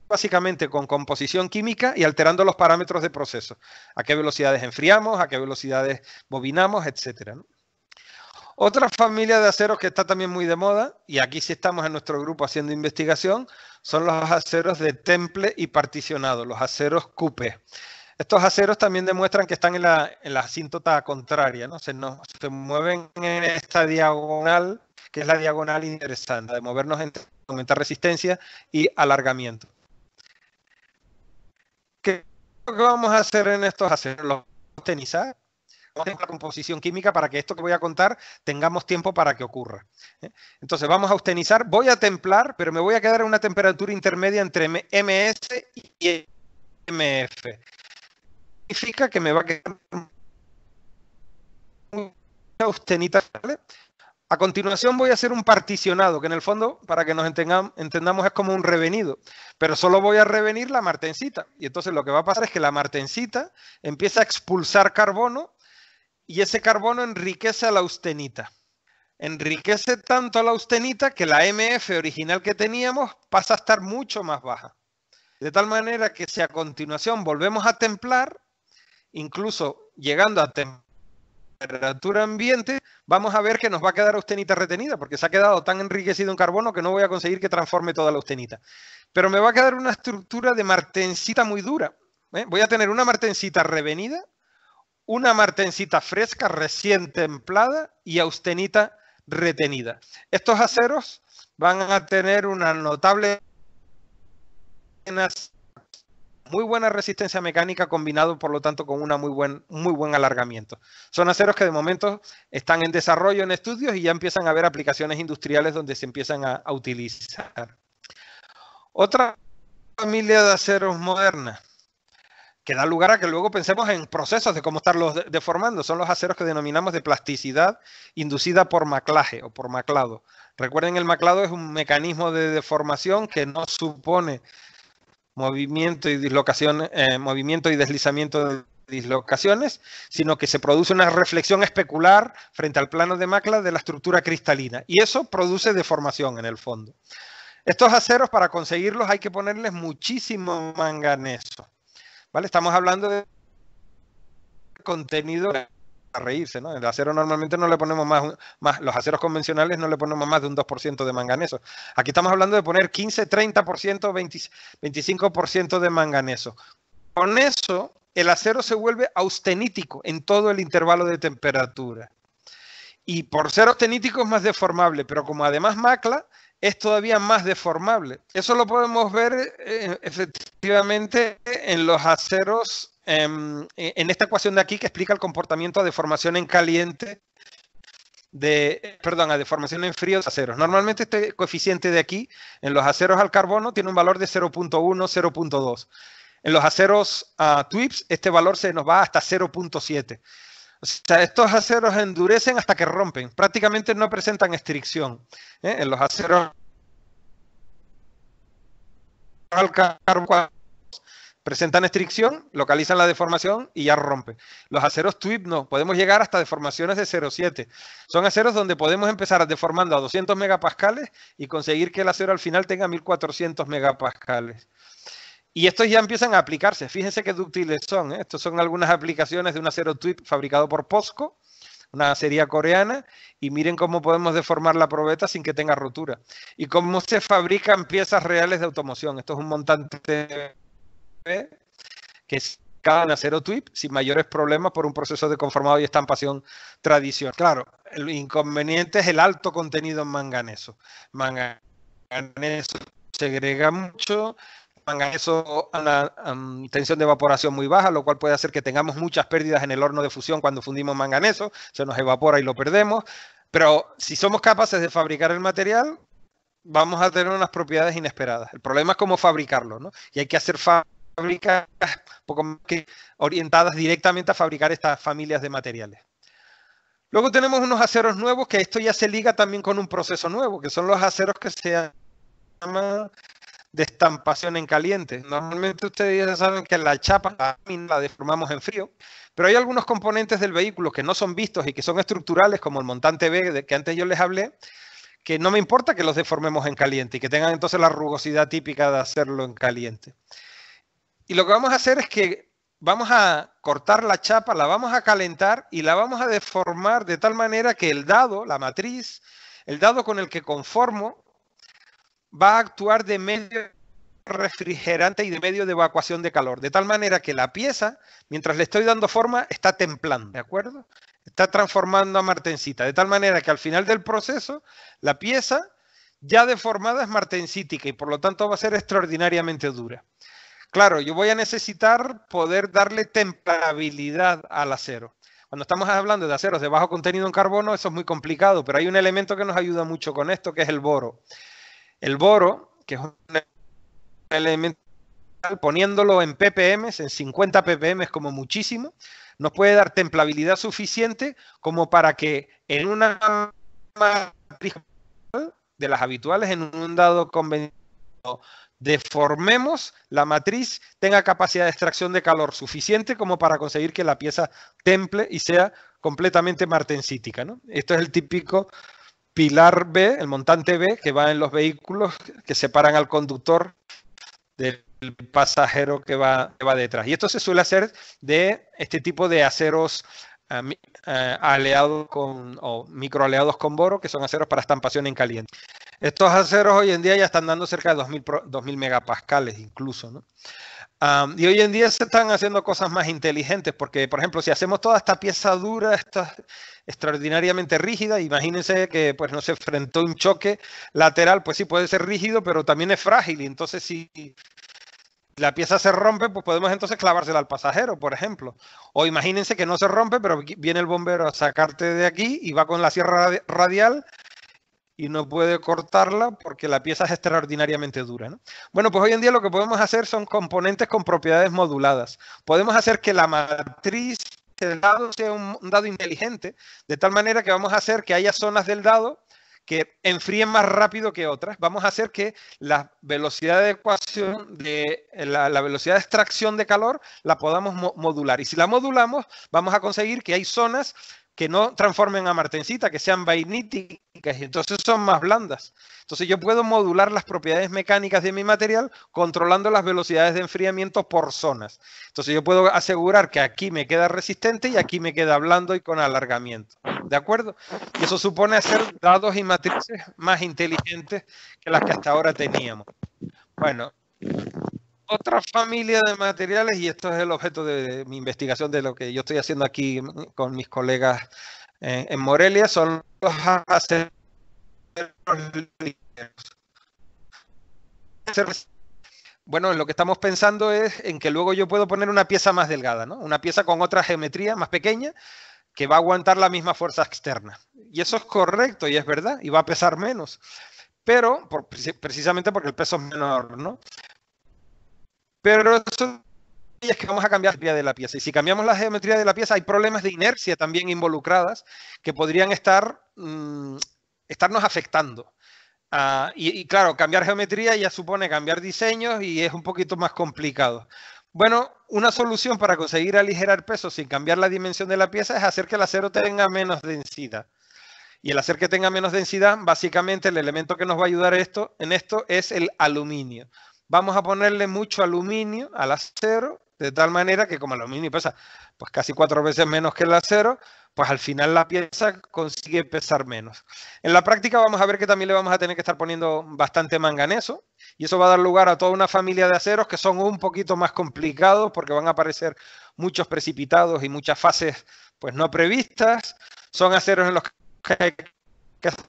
básicamente con composición química y alterando los parámetros de proceso. A qué velocidades enfriamos, a qué velocidades bobinamos, etcétera, ¿no? Otra familia de aceros que está también muy de moda, y aquí sí estamos en nuestro grupo haciendo investigación, son los aceros de temple y particionado, los aceros QP. Estos aceros también demuestran que están en la asíntota contraria, ¿no? Se mueven en esta diagonal, que es la diagonal interesante, de movernos entre aumentar resistencia y alargamiento. ¿Qué es lo que vamos a hacer en estos aceros? Los austenizar. Vamos a la composición química para que esto que voy a contar tengamos tiempo para que ocurra. Entonces vamos a austenizar, voy a templar, pero me voy a quedar a una temperatura intermedia entre MS y MF. Significa que me va a quedar austenita, ¿vale? A continuación voy a hacer un particionado, que en el fondo, para que nos entendamos, es como un revenido, pero solo voy a revenir la martensita. Y entonces lo que va a pasar es que la martensita empieza a expulsar carbono y ese carbono enriquece a la austenita. Enriquece tanto a la austenita que la MF original que teníamos pasa a estar mucho más baja. De tal manera que si a continuación volvemos a templar, incluso llegando a temperatura ambiente, vamos a ver que nos va a quedar austenita retenida, porque se ha quedado tan enriquecido en carbono que no voy a conseguir que transforme toda la austenita. Pero me va a quedar una estructura de martensita muy dura. Voy a tener una martensita revenida, una martensita fresca, recién templada y austenita retenida. Estos aceros van a tener una notable, muy buena resistencia mecánica combinado, por lo tanto, con una muy buen alargamiento. Son aceros que de momento están en desarrollo en estudios y ya empiezan a haber aplicaciones industriales donde se empiezan a utilizar. Otra familia de aceros moderna que da lugar a que luego pensemos en procesos de cómo estarlos deformando. Son los aceros que denominamos de plasticidad inducida por maclaje o por maclado. Recuerden, el maclado es un mecanismo de deformación que no supone movimiento y dislocación, movimiento y deslizamiento de dislocaciones, sino que se produce una reflexión especular frente al plano de macla de la estructura cristalina. Y eso produce deformación en el fondo. Estos aceros, para conseguirlos, hay que ponerles muchísimo manganeso. ¿Vale? Estamos hablando de contenido a reírse, ¿no? El acero normalmente no le ponemos más, los aceros convencionales no le ponemos más de un 2% de manganeso. Aquí estamos hablando de poner 15, 30%, 25% de manganeso. Con eso, el acero se vuelve austenítico en todo el intervalo de temperatura. Y por ser austenítico es más deformable, pero como además macla, es todavía más deformable. Eso lo podemos ver efectivamente en los aceros, en esta ecuación de aquí que explica el comportamiento a deformación en caliente, a deformación en frío de aceros. Normalmente este coeficiente de aquí, en los aceros al carbono, tiene un valor de 0.1, 0.2. En los aceros TWIPS, este valor se nos va hasta 0.7. O sea, estos aceros endurecen hasta que rompen. Prácticamente no presentan estricción. En los aceros al carbono presentan estricción, localizan la deformación y ya rompen. Los aceros TWIP no. Podemos llegar hasta deformaciones de 0.7. Son aceros donde podemos empezar deformando a 200 megapascales y conseguir que el acero al final tenga 1400 megapascales. Y estos ya empiezan a aplicarse. Fíjense qué dúctiles son. Estos son algunas aplicaciones de un acero TWIP fabricado por POSCO, una acería coreana, y miren cómo podemos deformar la probeta sin que tenga rotura. Y cómo se fabrican piezas reales de automoción. Esto es un montante que es cada acero TWIP sin mayores problemas por un proceso de conformado y estampación tradicional. Claro, el inconveniente es el alto contenido en manganeso. Manganeso segrega mucho. manganeso a una tensión de evaporación muy baja, lo cual puede hacer que tengamos muchas pérdidas en el horno de fusión cuando fundimos manganeso, se nos evapora y lo perdemos. Pero si somos capaces de fabricar el material, vamos a tener unas propiedades inesperadas. El problema es cómo fabricarlo, ¿no? Y hay que hacer fábricas un poco más que orientadas directamente a fabricar estas familias de materiales. Luego tenemos unos aceros nuevos, que esto ya se liga también con un proceso nuevo, que son los aceros que se llaman de estampación en caliente. Normalmente ustedes ya saben que la chapa la deformamos en frío, pero hay algunos componentes del vehículo que no son vistos y que son estructurales, como el montante B, de que antes yo les hablé, que no me importa que los deformemos en caliente y que tengan entonces la rugosidad típica de hacerlo en caliente. Y lo que vamos a hacer es que vamos a cortar la chapa, la vamos a calentar y la vamos a deformar de tal manera que el dado, la matriz, el dado con el que conformo, va a actuar de medio refrigerante y de medio de evacuación de calor, de tal manera que la pieza, mientras le estoy dando forma, está templando, ¿de acuerdo? Está transformando a martensita, de tal manera que al final del proceso, la pieza ya deformada es martensítica y por lo tanto va a ser extraordinariamente dura. Claro, yo voy a necesitar poder darle templabilidad al acero. Cuando estamos hablando de aceros de bajo contenido en carbono, eso es muy complicado, pero hay un elemento que nos ayuda mucho con esto, que es el boro. El boro, que es un elemento, poniéndolo en ppm, en 50 ppm como muchísimo, nos puede dar templabilidad suficiente como para que en una matriz de las habituales, en un dado convencional, deformemos la matriz, tenga capacidad de extracción de calor suficiente como para conseguir que la pieza temple y sea completamente martensítica, ¿no? Esto es el típico pilar B, el montante B, que va en los vehículos que separan al conductor del pasajero que va detrás. Y esto se suele hacer de este tipo de aceros aleados con, o microaleados con boro, que son aceros para estampación en caliente. Estos aceros hoy en día ya están dando cerca de 2000 megapascales incluso, ¿no? Y hoy en día se están haciendo cosas más inteligentes porque, por ejemplo, si hacemos toda esta pieza dura, esta extraordinariamente rígida, imagínense que pues no se enfrentó un choque lateral, pues sí puede ser rígido, pero también es frágil. Y entonces si la pieza se rompe, pues podemos entonces clavársela al pasajero, por ejemplo. O imagínense que no se rompe, pero viene el bombero a sacarte de aquí y va con la sierra radial y no puede cortarla porque la pieza es extraordinariamente dura, ¿no? Bueno, pues hoy en día lo que podemos hacer son componentes con propiedades moduladas. Podemos hacer que la matriz del dado sea un dado inteligente, de tal manera que vamos a hacer que haya zonas del dado que enfríen más rápido que otras. Vamos a hacer que la velocidad de ecuación, la velocidad de extracción de calor, la podamos modular. Y si la modulamos, vamos a conseguir que hay zonas que no transformen a martensita, que sean vainíticas, y entonces son más blandas. Entonces yo puedo modular las propiedades mecánicas de mi material controlando las velocidades de enfriamiento por zonas. Entonces yo puedo asegurar que aquí me queda resistente y aquí me queda blando y con alargamiento. ¿De acuerdo? Y eso supone hacer dados y matrices más inteligentes que las que hasta ahora teníamos. Bueno, otra familia de materiales, y esto es el objeto de mi investigación, de lo que yo estoy haciendo aquí con mis colegas en Morelia, son los aceros ligeros. Bueno, lo que estamos pensando es en que luego yo puedo poner una pieza más delgada, ¿no? Una pieza con otra geometría más pequeña que va a aguantar la misma fuerza externa. Y eso es correcto y es verdad, y va a pesar menos. Pero, precisamente porque el peso es menor, ¿no? Pero eso es que vamos a cambiar la geometría de la pieza. Y si cambiamos la geometría de la pieza, hay problemas de inercia también involucradas que podrían estarnos afectando. Y claro, cambiar geometría ya supone cambiar diseños y es un poquito más complicado. Bueno, una solución para conseguir aligerar peso sin cambiar la dimensión de la pieza es hacer que el acero tenga menos densidad. Y el hacer que tenga menos densidad, básicamente el elemento que nos va a ayudar en esto es el aluminio. Vamos a ponerle mucho aluminio al acero, de tal manera que como el aluminio pesa pues casi 4 veces menos que el acero, pues al final la pieza consigue pesar menos. En la práctica vamos a ver que también le vamos a tener que estar poniendo bastante manganeso y eso va a dar lugar a toda una familia de aceros que son un poquito más complicados porque van a aparecer muchos precipitados y muchas fases pues no previstas. Son aceros en los que hay que hacer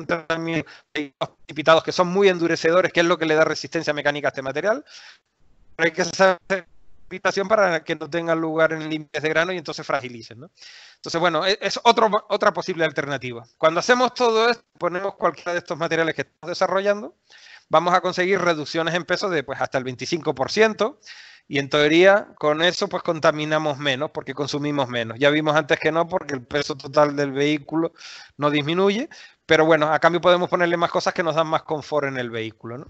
también precipitados que son muy endurecedores, que es lo que le da resistencia mecánica a este material. Pero hay que saber precipitación para que no tengan lugar en límites de grano y entonces fragilicen, ¿no? Entonces, bueno, es otra posible alternativa. Cuando hacemos todo esto, ponemos cualquiera de estos materiales que estamos desarrollando, vamos a conseguir reducciones en peso de pues, hasta el 25%, y en teoría con eso pues contaminamos menos porque consumimos menos. Ya vimos antes que no, porque el peso total del vehículo no disminuye, pero bueno, a cambio podemos ponerle más cosas que nos dan más confort en el vehículo, ¿no?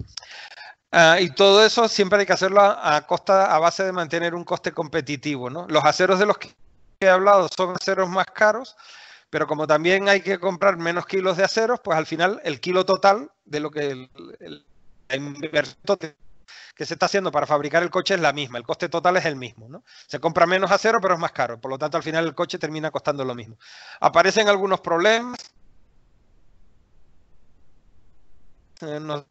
Y todo eso siempre hay que hacerlo a base de mantener un coste competitivo, ¿no? Los aceros de los que he hablado son aceros más caros, pero como también hay que comprar menos kilos de aceros, pues al final el kilo total de lo que la inversión que se está haciendo para fabricar el coche es la misma, el coste total es el mismo, ¿no? Se compra menos acero, pero es más caro, por lo tanto al final el coche termina costando lo mismo. Aparecen algunos problemas, no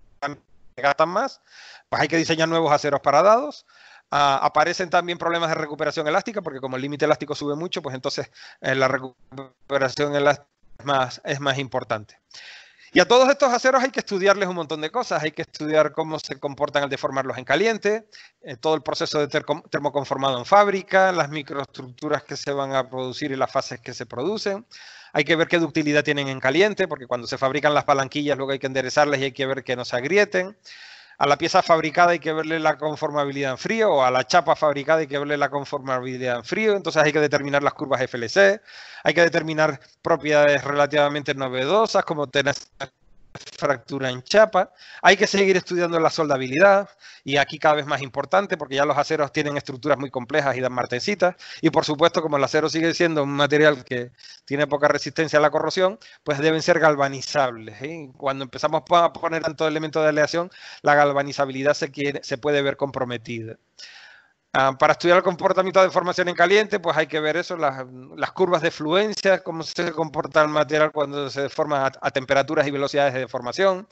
gastan más, pues hay que diseñar nuevos aceros para dados. Aparecen también problemas de recuperación elástica, porque como el límite elástico sube mucho, pues entonces la recuperación elástica es más importante. Y a todos estos aceros hay que estudiarles un montón de cosas. Hay que estudiar cómo se comportan al deformarlos en caliente, todo el proceso de termoconformado en fábrica, las microestructuras que se van a producir y las fases que se producen. Hay que ver qué ductilidad tienen en caliente, porque cuando se fabrican las palanquillas luego hay que enderezarlas y hay que ver que no se agrieten. A la pieza fabricada hay que verle la conformabilidad en frío, o a la chapa fabricada hay que verle la conformabilidad en frío. Entonces hay que determinar las curvas FLC, hay que determinar propiedades relativamente novedosas como tener fractura en chapa. Hay que seguir estudiando la soldabilidad, y aquí cada vez más importante porque ya los aceros tienen estructuras muy complejas y dan martencitas, y por supuesto como el acero sigue siendo un material que tiene poca resistencia a la corrosión, pues deben ser galvanizables, ¿eh? Cuando empezamos a poner tantos elementos de aleación, la galvanizabilidad se puede ver comprometida. Para estudiar el comportamiento de deformación en caliente, pues hay que ver eso, las curvas de fluencia, cómo se comporta el material cuando se deforma a temperaturas y velocidades de deformación.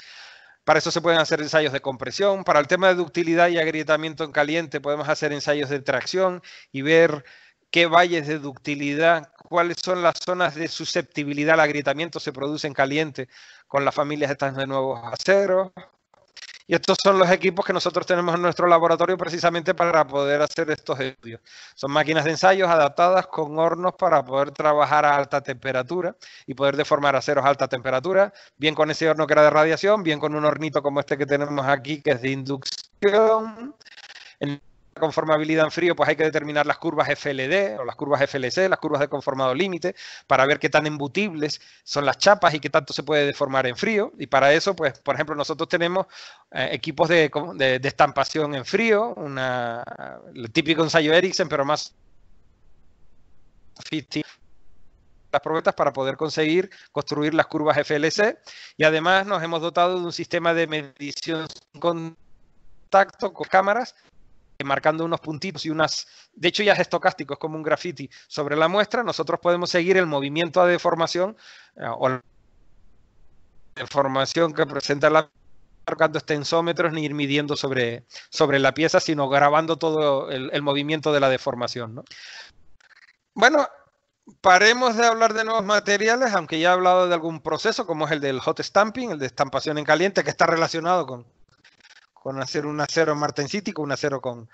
Para eso se pueden hacer ensayos de compresión. Para el tema de ductilidad y agrietamiento en caliente, podemos hacer ensayos de tracción y ver qué valles de ductilidad, cuáles son las zonas de susceptibilidad al agrietamiento se produce en caliente con las familias estas de nuevos aceros. Y estos son los equipos que nosotros tenemos en nuestro laboratorio precisamente para poder hacer estos estudios. Son máquinas de ensayos adaptadas con hornos para poder trabajar a alta temperatura y poder deformar aceros a alta temperatura, bien con ese horno que era de radiación, bien con un hornito como este que tenemos aquí, que es de inducción. En conformabilidad en frío, pues hay que determinar las curvas FLD o las curvas FLC, las curvas de conformado límite, para ver qué tan embutibles son las chapas y qué tanto se puede deformar en frío. Y para eso, pues, por ejemplo, nosotros tenemos equipos de estampación en frío, el típico ensayo Ericsson, pero más las probetas para poder conseguir construir las curvas FLC. Y además nos hemos dotado de un sistema de medición con contacto con cámaras, marcando unos puntitos y de hecho ya es estocástico, es como un graffiti sobre la muestra. Nosotros podemos seguir el movimiento a deformación o la deformación que presenta la marcando extensómetros ni ir midiendo sobre la pieza, sino grabando todo el movimiento de la deformación, ¿no? Bueno, paremos de hablar de nuevos materiales, aunque ya he hablado de algún proceso como es el del hot stamping, el de estampación en caliente, que está relacionado con hacer un acero martensítico, un acero con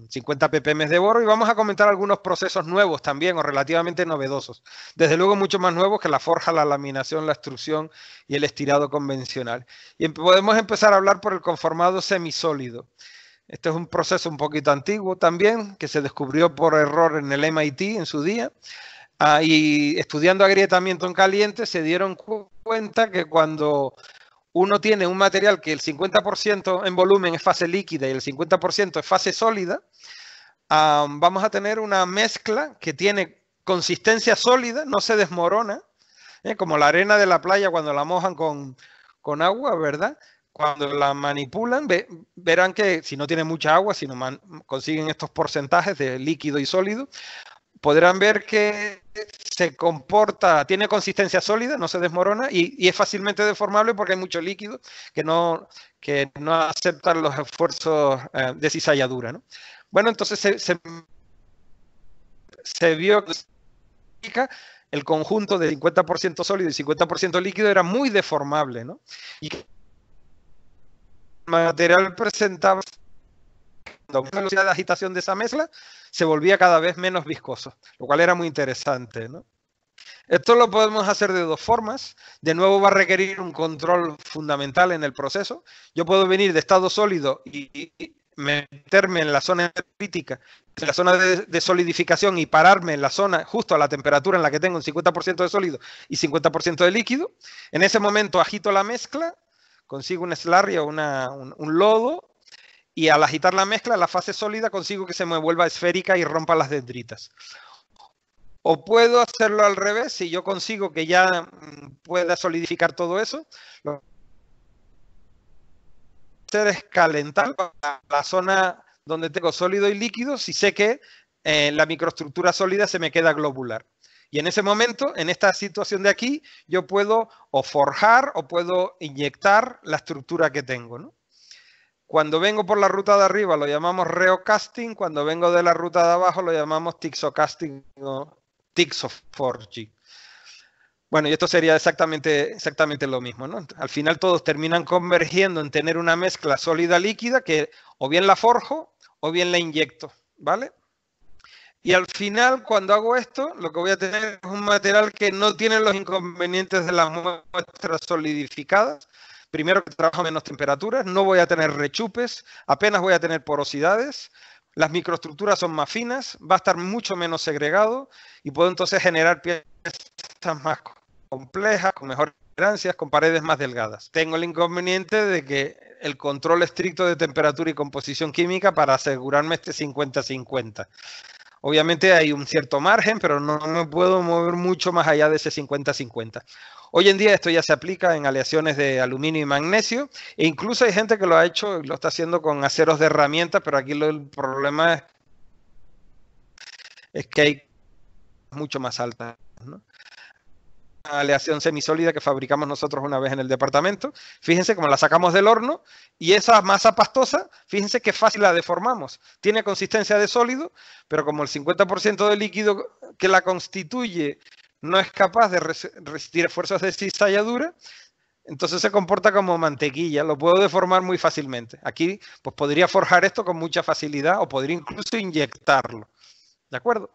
50 ppm de boro, y vamos a comentar algunos procesos nuevos también o relativamente novedosos. Desde luego mucho más nuevos que la forja, la laminación, la extrusión y el estirado convencional. Y podemos empezar a hablar por el conformado semisólido. Este es un proceso un poquito antiguo también, que se descubrió por error en el MIT en su día. Y estudiando agrietamiento en caliente se dieron cuenta que cuando uno tiene un material que el 50% en volumen es fase líquida y el 50% es fase sólida, vamos a tener una mezcla que tiene consistencia sólida, no se desmorona, como la arena de la playa cuando la mojan con agua, ¿verdad? Cuando la manipulan, verán que si no tiene mucha agua, si no consiguen estos porcentajes de líquido y sólido, podrán ver que se comporta, tiene consistencia sólida, no se desmorona y es fácilmente deformable porque hay mucho líquido que no aceptan los esfuerzos de cizalladura, ¿no? Bueno, entonces se vio el conjunto de 50% sólido y 50% líquido era muy deformable, ¿no? Y el material presentaba la velocidad de agitación de esa mezcla se volvía cada vez menos viscoso, lo cual era muy interesante, ¿no? Esto lo podemos hacer de dos formas. De nuevo va a requerir un control fundamental en el proceso. Yo puedo venir de estado sólido y meterme en la zona crítica, en la zona de solidificación y pararme en la zona justo a la temperatura en la que tengo un 50% de sólido y 50% de líquido. En ese momento agito la mezcla, consigo un slurry o un lodo, y al agitar la mezcla, la fase sólida, consigo que se me vuelva esférica y rompa las dendritas. O puedo hacerlo al revés, si yo consigo que ya pueda solidificar todo eso, lo que voy a hacer es calentar la zona donde tengo sólido y líquido, si sé que la microestructura sólida se me queda globular. Y en ese momento, en esta situación de aquí, yo puedo o forjar o puedo inyectar la estructura que tengo, ¿no? Cuando vengo por la ruta de arriba lo llamamos reocasting, cuando vengo de la ruta de abajo lo llamamos tixocasting o tixoforging. Bueno, y esto sería exactamente lo mismo, ¿no? Al final todos terminan convergiendo en tener una mezcla sólida líquida que o bien la forjo o bien la inyecto, ¿vale? Y al final, cuando hago esto, lo que voy a tener es un material que no tiene los inconvenientes de las muestras solidificadas. Primero, que trabajo a menos temperaturas, no voy a tener rechupes, apenas voy a tener porosidades, las microestructuras son más finas, va a estar mucho menos segregado y puedo entonces generar piezas más complejas, con mejores tolerancias, con paredes más delgadas. Tengo el inconveniente de que el control estricto de temperatura y composición química para asegurarme este 50-50. Obviamente hay un cierto margen, pero no me puedo mover mucho más allá de ese 50-50. Hoy en día esto ya se aplica en aleaciones de aluminio y magnesio, e incluso hay gente que lo ha hecho y lo está haciendo con aceros de herramienta, pero aquí el problema es que hay mucho más alta, ¿no? Una aleación semisólida que fabricamos nosotros una vez en el departamento. Fíjense cómo la sacamos del horno y esa masa pastosa, fíjense qué fácil la deformamos. Tiene consistencia de sólido, pero como el 50% del líquido que la constituye no es capaz de resistir esfuerzos de cizalladura, entonces se comporta como mantequilla, lo puedo deformar muy fácilmente. Aquí pues podría forjar esto con mucha facilidad o podría incluso inyectarlo, ¿de acuerdo?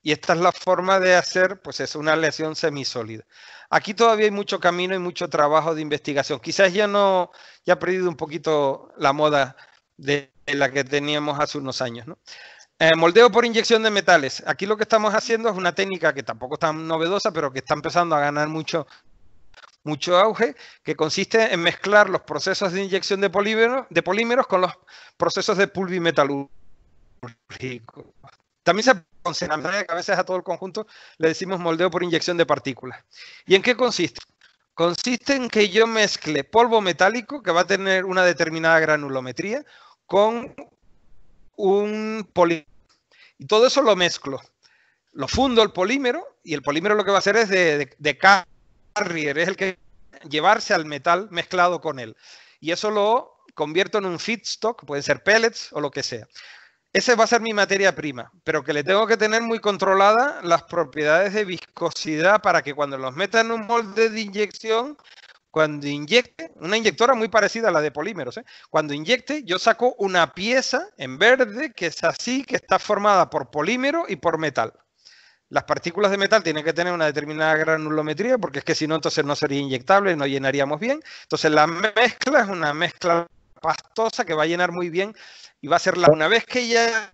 Y esta es la forma de hacer, pues es una aleación semisólida. Aquí todavía hay mucho camino y mucho trabajo de investigación. Quizás ya ha perdido un poquito la moda de la que teníamos hace unos años, ¿no? Moldeo por inyección de metales. Aquí lo que estamos haciendo es una técnica que tampoco es tan novedosa, pero que está empezando a ganar mucho auge, que consiste en mezclar los procesos de inyección de polímeros con los procesos de pulvimetalúrgico. También se considera que a veces a todo el conjunto le decimos moldeo por inyección de partículas. ¿Y en qué consiste? Consiste en que yo mezcle polvo metálico, que va a tener una determinada granulometría, con un polímero. Y todo eso lo mezclo. Lo fundo el polímero, y el polímero lo que va a hacer es de carrier, es el que llevarse al metal mezclado con él. Y eso lo convierto en un feedstock, pueden ser pellets o lo que sea. Ese va a ser mi materia prima, pero que le tengo que tener muy controlada las propiedades de viscosidad para que cuando los meta en un molde de inyección, cuando inyecte, una inyectora muy parecida a la de polímeros, cuando inyecte yo saco una pieza en verde que es así, que está formada por polímero y por metal. Las partículas de metal tienen que tener una determinada granulometría porque es que si no, entonces no sería inyectable, no llenaríamos bien. Entonces la mezcla es una mezcla pastosa que va a llenar muy bien y va a ser una vez que ya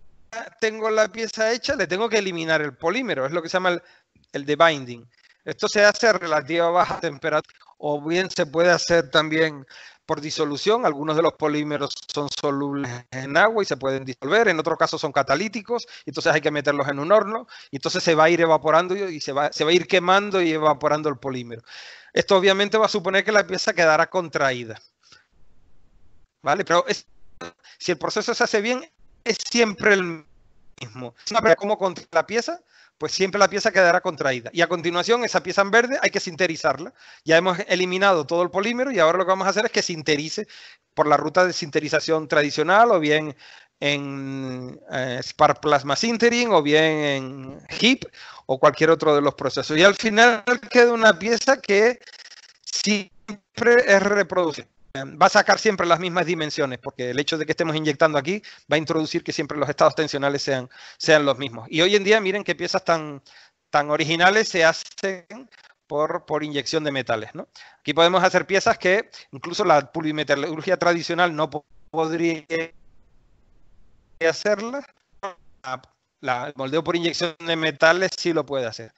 tengo la pieza hecha, le tengo que eliminar el polímero, es lo que se llama el debinding. Esto se hace a relativa baja temperatura o bien se puede hacer también por disolución. Algunos de los polímeros son solubles en agua y se pueden disolver, en otros casos son catalíticos, entonces hay que meterlos en un horno y entonces se va a ir evaporando y se va a ir quemando y evaporando el polímero. Esto obviamente va a suponer que la pieza quedará contraída, ¿vale? Pero si el proceso se hace bien, es siempre el mismo. ¿Cómo contra la pieza? Pues siempre la pieza quedará contraída. Y a continuación, esa pieza en verde hay que sinterizarla. Ya hemos eliminado todo el polímero y ahora lo que vamos a hacer es que sinterice por la ruta de sinterización tradicional o bien en Spark Plasma Sintering o bien en HIP o cualquier otro de los procesos. Y al final queda una pieza que siempre es reproducible. Va a sacar siempre las mismas dimensiones, porque el hecho de que estemos inyectando aquí va a introducir que siempre los estados tensionales sean los mismos. Y hoy en día, miren qué piezas tan originales se hacen por inyección de metales, ¿no? Aquí podemos hacer piezas que incluso la pulvimetalurgia tradicional no podría hacerlas. El moldeo por inyección de metales sí lo puede hacer.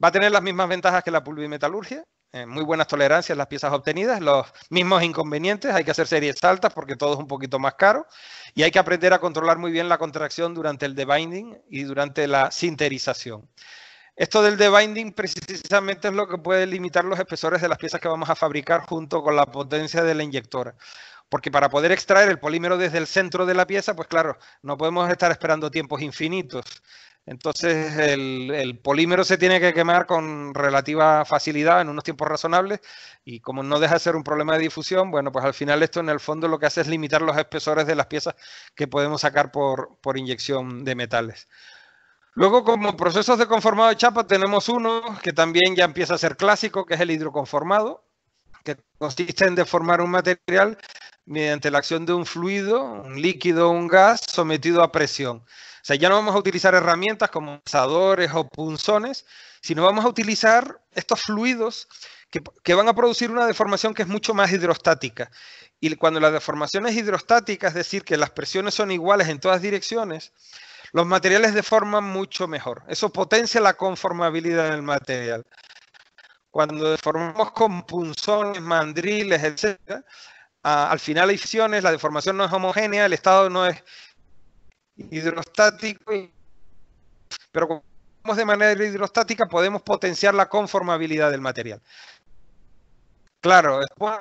Va a tener las mismas ventajas que la pulvimetalurgia, muy buenas tolerancias las piezas obtenidas, los mismos inconvenientes, hay que hacer series altas porque todo es un poquito más caro y hay que aprender a controlar muy bien la contracción durante el debinding y durante la sinterización. Esto del debinding precisamente es lo que puede limitar los espesores de las piezas que vamos a fabricar junto con la potencia de la inyectora. Porque para poder extraer el polímero desde el centro de la pieza, pues claro, no podemos estar esperando tiempos infinitos. Entonces el polímero se tiene que quemar con relativa facilidad en unos tiempos razonables y como no deja de ser un problema de difusión, bueno, pues al final esto en el fondo lo que hace es limitar los espesores de las piezas que podemos sacar por inyección de metales. Luego, como procesos de conformado de chapa, tenemos uno que también ya empieza a ser clásico, que es el hidroconformado, que consiste en deformar un material mediante la acción de un fluido, un líquido o un gas sometido a presión. O sea, ya no vamos a utilizar herramientas como asadores o punzones, sino vamos a utilizar estos fluidos que van a producir una deformación que es mucho más hidrostática. Y cuando la deformación es hidrostática, es decir, que las presiones son iguales en todas direcciones, los materiales deforman mucho mejor. Eso potencia la conformabilidad del material. Cuando deformamos con punzones, mandriles, etc., al final hay fisiones, la deformación no es homogénea, el estado no es hidrostático, pero como hacemos de manera hidrostática podemos potenciar la conformabilidad del material. Claro, después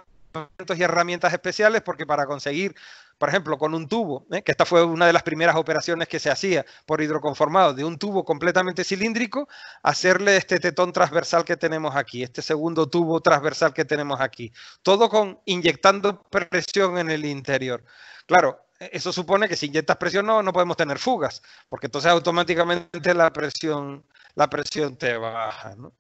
y herramientas especiales porque para conseguir, por ejemplo, con un tubo, que esta fue una de las primeras operaciones que se hacía por hidroconformado, de un tubo completamente cilíndrico, hacerle este tetón transversal que tenemos aquí, este segundo tubo transversal que tenemos aquí, todo inyectando presión en el interior. Claro, eso supone que si inyectas presión no podemos tener fugas, porque entonces automáticamente la presión te baja, ¿no?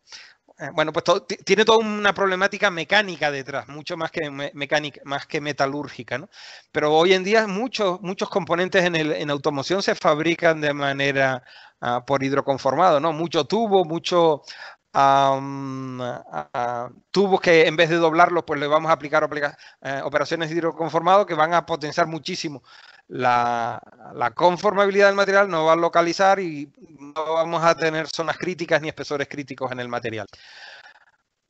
Bueno, pues tiene toda una problemática mecánica detrás, mucho más que mecánica, más que metalúrgica, ¿no? Pero hoy en día muchos componentes en automoción se fabrican de manera por hidroconformado, ¿no? Mucho tubo, tubos que en vez de doblarlos, pues le vamos a aplicar operaciones de hidroconformado que van a potenciar muchísimo la conformabilidad del material, no va a localizar y no vamos a tener zonas críticas ni espesores críticos en el material.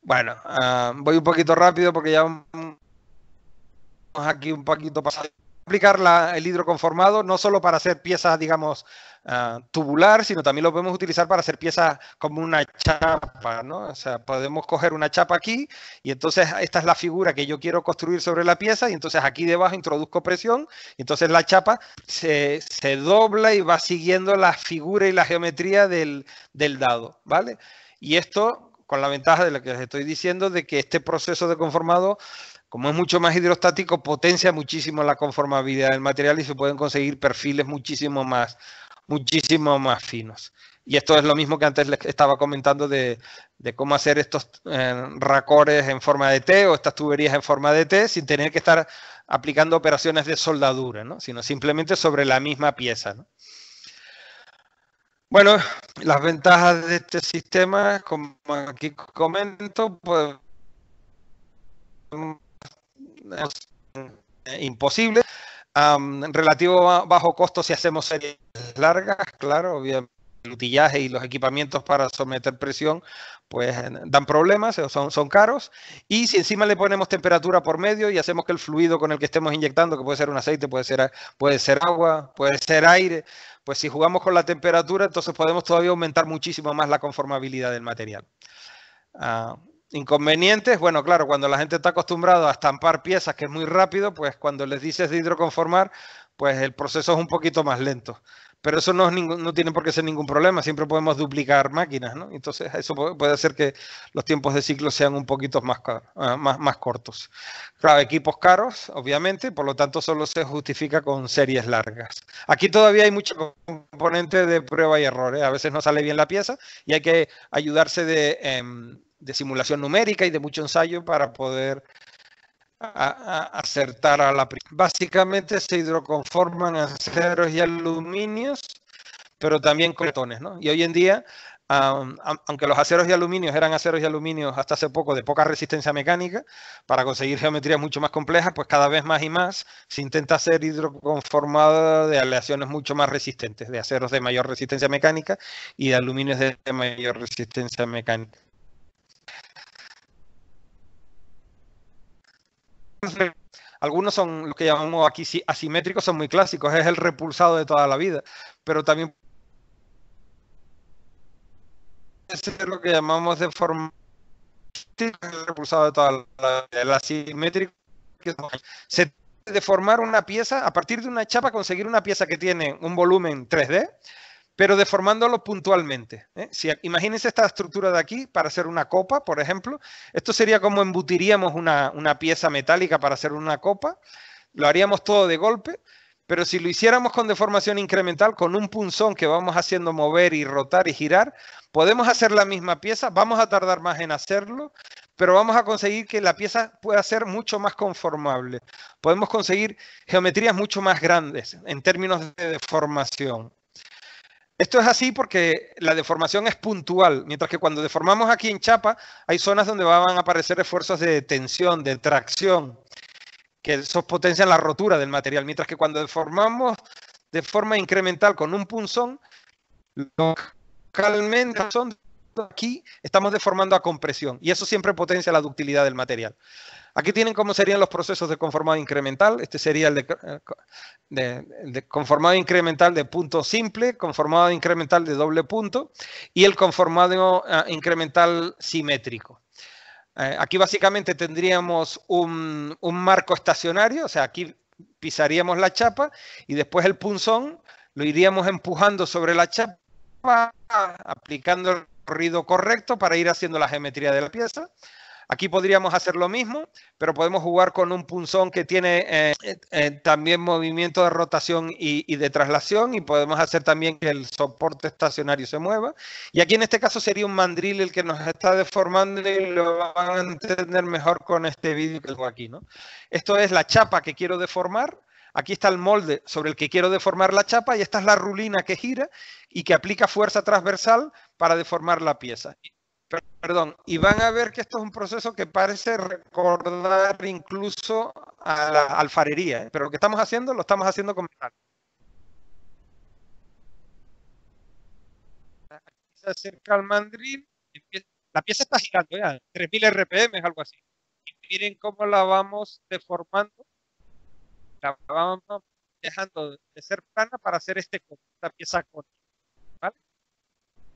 Bueno, voy un poquito rápido porque ya vamos aquí un poquito pasado. Aplicar el hidroconformado no solo para hacer piezas, digamos, tubular, sino también lo podemos utilizar para hacer piezas como una chapa, ¿no? O sea, podemos coger una chapa aquí y entonces esta es la figura que yo quiero construir sobre la pieza y entonces aquí debajo introduzco presión y entonces la chapa se dobla y va siguiendo la figura y la geometría del dado, ¿vale? Y esto con la ventaja de lo que les estoy diciendo de que este proceso de conformado, como es mucho más hidrostático, potencia muchísimo la conformabilidad del material y se pueden conseguir perfiles muchísimo más finos. Y esto es lo mismo que antes les estaba comentando de cómo hacer estos racores en forma de T o estas tuberías en forma de T sin tener que estar aplicando operaciones de soldadura, ¿no? Sino simplemente sobre la misma pieza, ¿no? Bueno, las ventajas de este sistema, como aquí comento, pues imposible. Relativo bajo costo si hacemos series largas, claro, obviamente el utillaje y los equipamientos para someter presión pues dan problemas, son caros, y si encima le ponemos temperatura por medio y hacemos que el fluido con el que estemos inyectando, que puede ser un aceite, puede ser agua, puede ser aire, pues si jugamos con la temperatura entonces podemos todavía aumentar muchísimo más la conformabilidad del material. Inconvenientes, bueno, claro, cuando la gente está acostumbrada a estampar piezas, que es muy rápido, pues cuando les dices de hidroconformar, pues el proceso es un poquito más lento. pero eso no tiene por qué ser ningún problema, siempre podemos duplicar máquinas, ¿no? Entonces eso puede hacer que los tiempos de ciclo sean un poquito más cortos. Claro, equipos caros, obviamente, por lo tanto solo se justifica con series largas. Aquí todavía hay mucho componente de prueba y error, ¿eh? A veces no sale bien la pieza y hay que ayudarse de simulación numérica y de mucho ensayo para poder acertar a la primera. Básicamente se hidroconforman aceros y aluminios, pero también con cartones, ¿no? Y hoy en día, aunque los aceros y aluminios eran aceros y aluminios hasta hace poco de poca resistencia mecánica, para conseguir geometrías mucho más complejas, pues cada vez más y más se intenta hacer hidroconformada de aleaciones mucho más resistentes, de aceros de mayor resistencia mecánica y de aluminios de mayor resistencia mecánica. Algunos son los que llamamos aquí asimétricos, son muy clásicos, es el repulsado de toda la vida, pero también puede ser lo que llamamos deformado, el repulsado de toda la vida, el asimétrico. Se deformar una pieza, a partir de una chapa conseguir una pieza que tiene un volumen 3D, pero deformándolo puntualmente. Imagínense esta estructura de aquí para hacer una copa, por ejemplo. Esto sería como embutiríamos una pieza metálica para hacer una copa. Lo haríamos todo de golpe, pero si lo hiciéramos con deformación incremental, con un punzón que vamos haciendo mover y rotar y girar, podemos hacer la misma pieza, vamos a tardar más en hacerlo, pero vamos a conseguir que la pieza pueda ser mucho más conformable. Podemos conseguir geometrías mucho más grandes en términos de deformación. Esto es así porque la deformación es puntual, mientras que cuando deformamos aquí en chapa hay zonas donde van a aparecer esfuerzos de tensión, de tracción, que esos potencian la rotura del material, mientras que cuando deformamos de forma incremental con un punzón, localmente aquí estamos deformando a compresión y eso siempre potencia la ductilidad del material. Aquí tienen cómo serían los procesos de conformado incremental. Este sería el de conformado incremental de punto simple, conformado incremental de doble punto y el conformado incremental simétrico. Aquí básicamente tendríamos un marco estacionario, o sea, aquí pisaríamos la chapa y después el punzón lo iríamos empujando sobre la chapa, aplicando el recorrido correcto para ir haciendo la geometría de la pieza. Aquí podríamos hacer lo mismo, pero podemos jugar con un punzón que tiene también movimiento de rotación y de traslación y podemos hacer también que el soporte estacionario se mueva. Y aquí en este caso sería un mandril el que nos está deformando y lo van a entender mejor con este vídeo que tengo aquí, ¿no? Esto es la chapa que quiero deformar. Aquí está el molde sobre el que quiero deformar la chapa y esta es la rulina que gira y que aplica fuerza transversal para deformar la pieza. Perdón, y van a ver que esto es un proceso que parece recordar incluso a la alfarería, pero lo que estamos haciendo, lo estamos haciendo con metal. Aquí se acerca al mandril, la pieza está girando ya, 3000 RPM es algo así. Y miren cómo la vamos deformando, la vamos dejando de ser plana para hacer esta pieza con, ¿vale?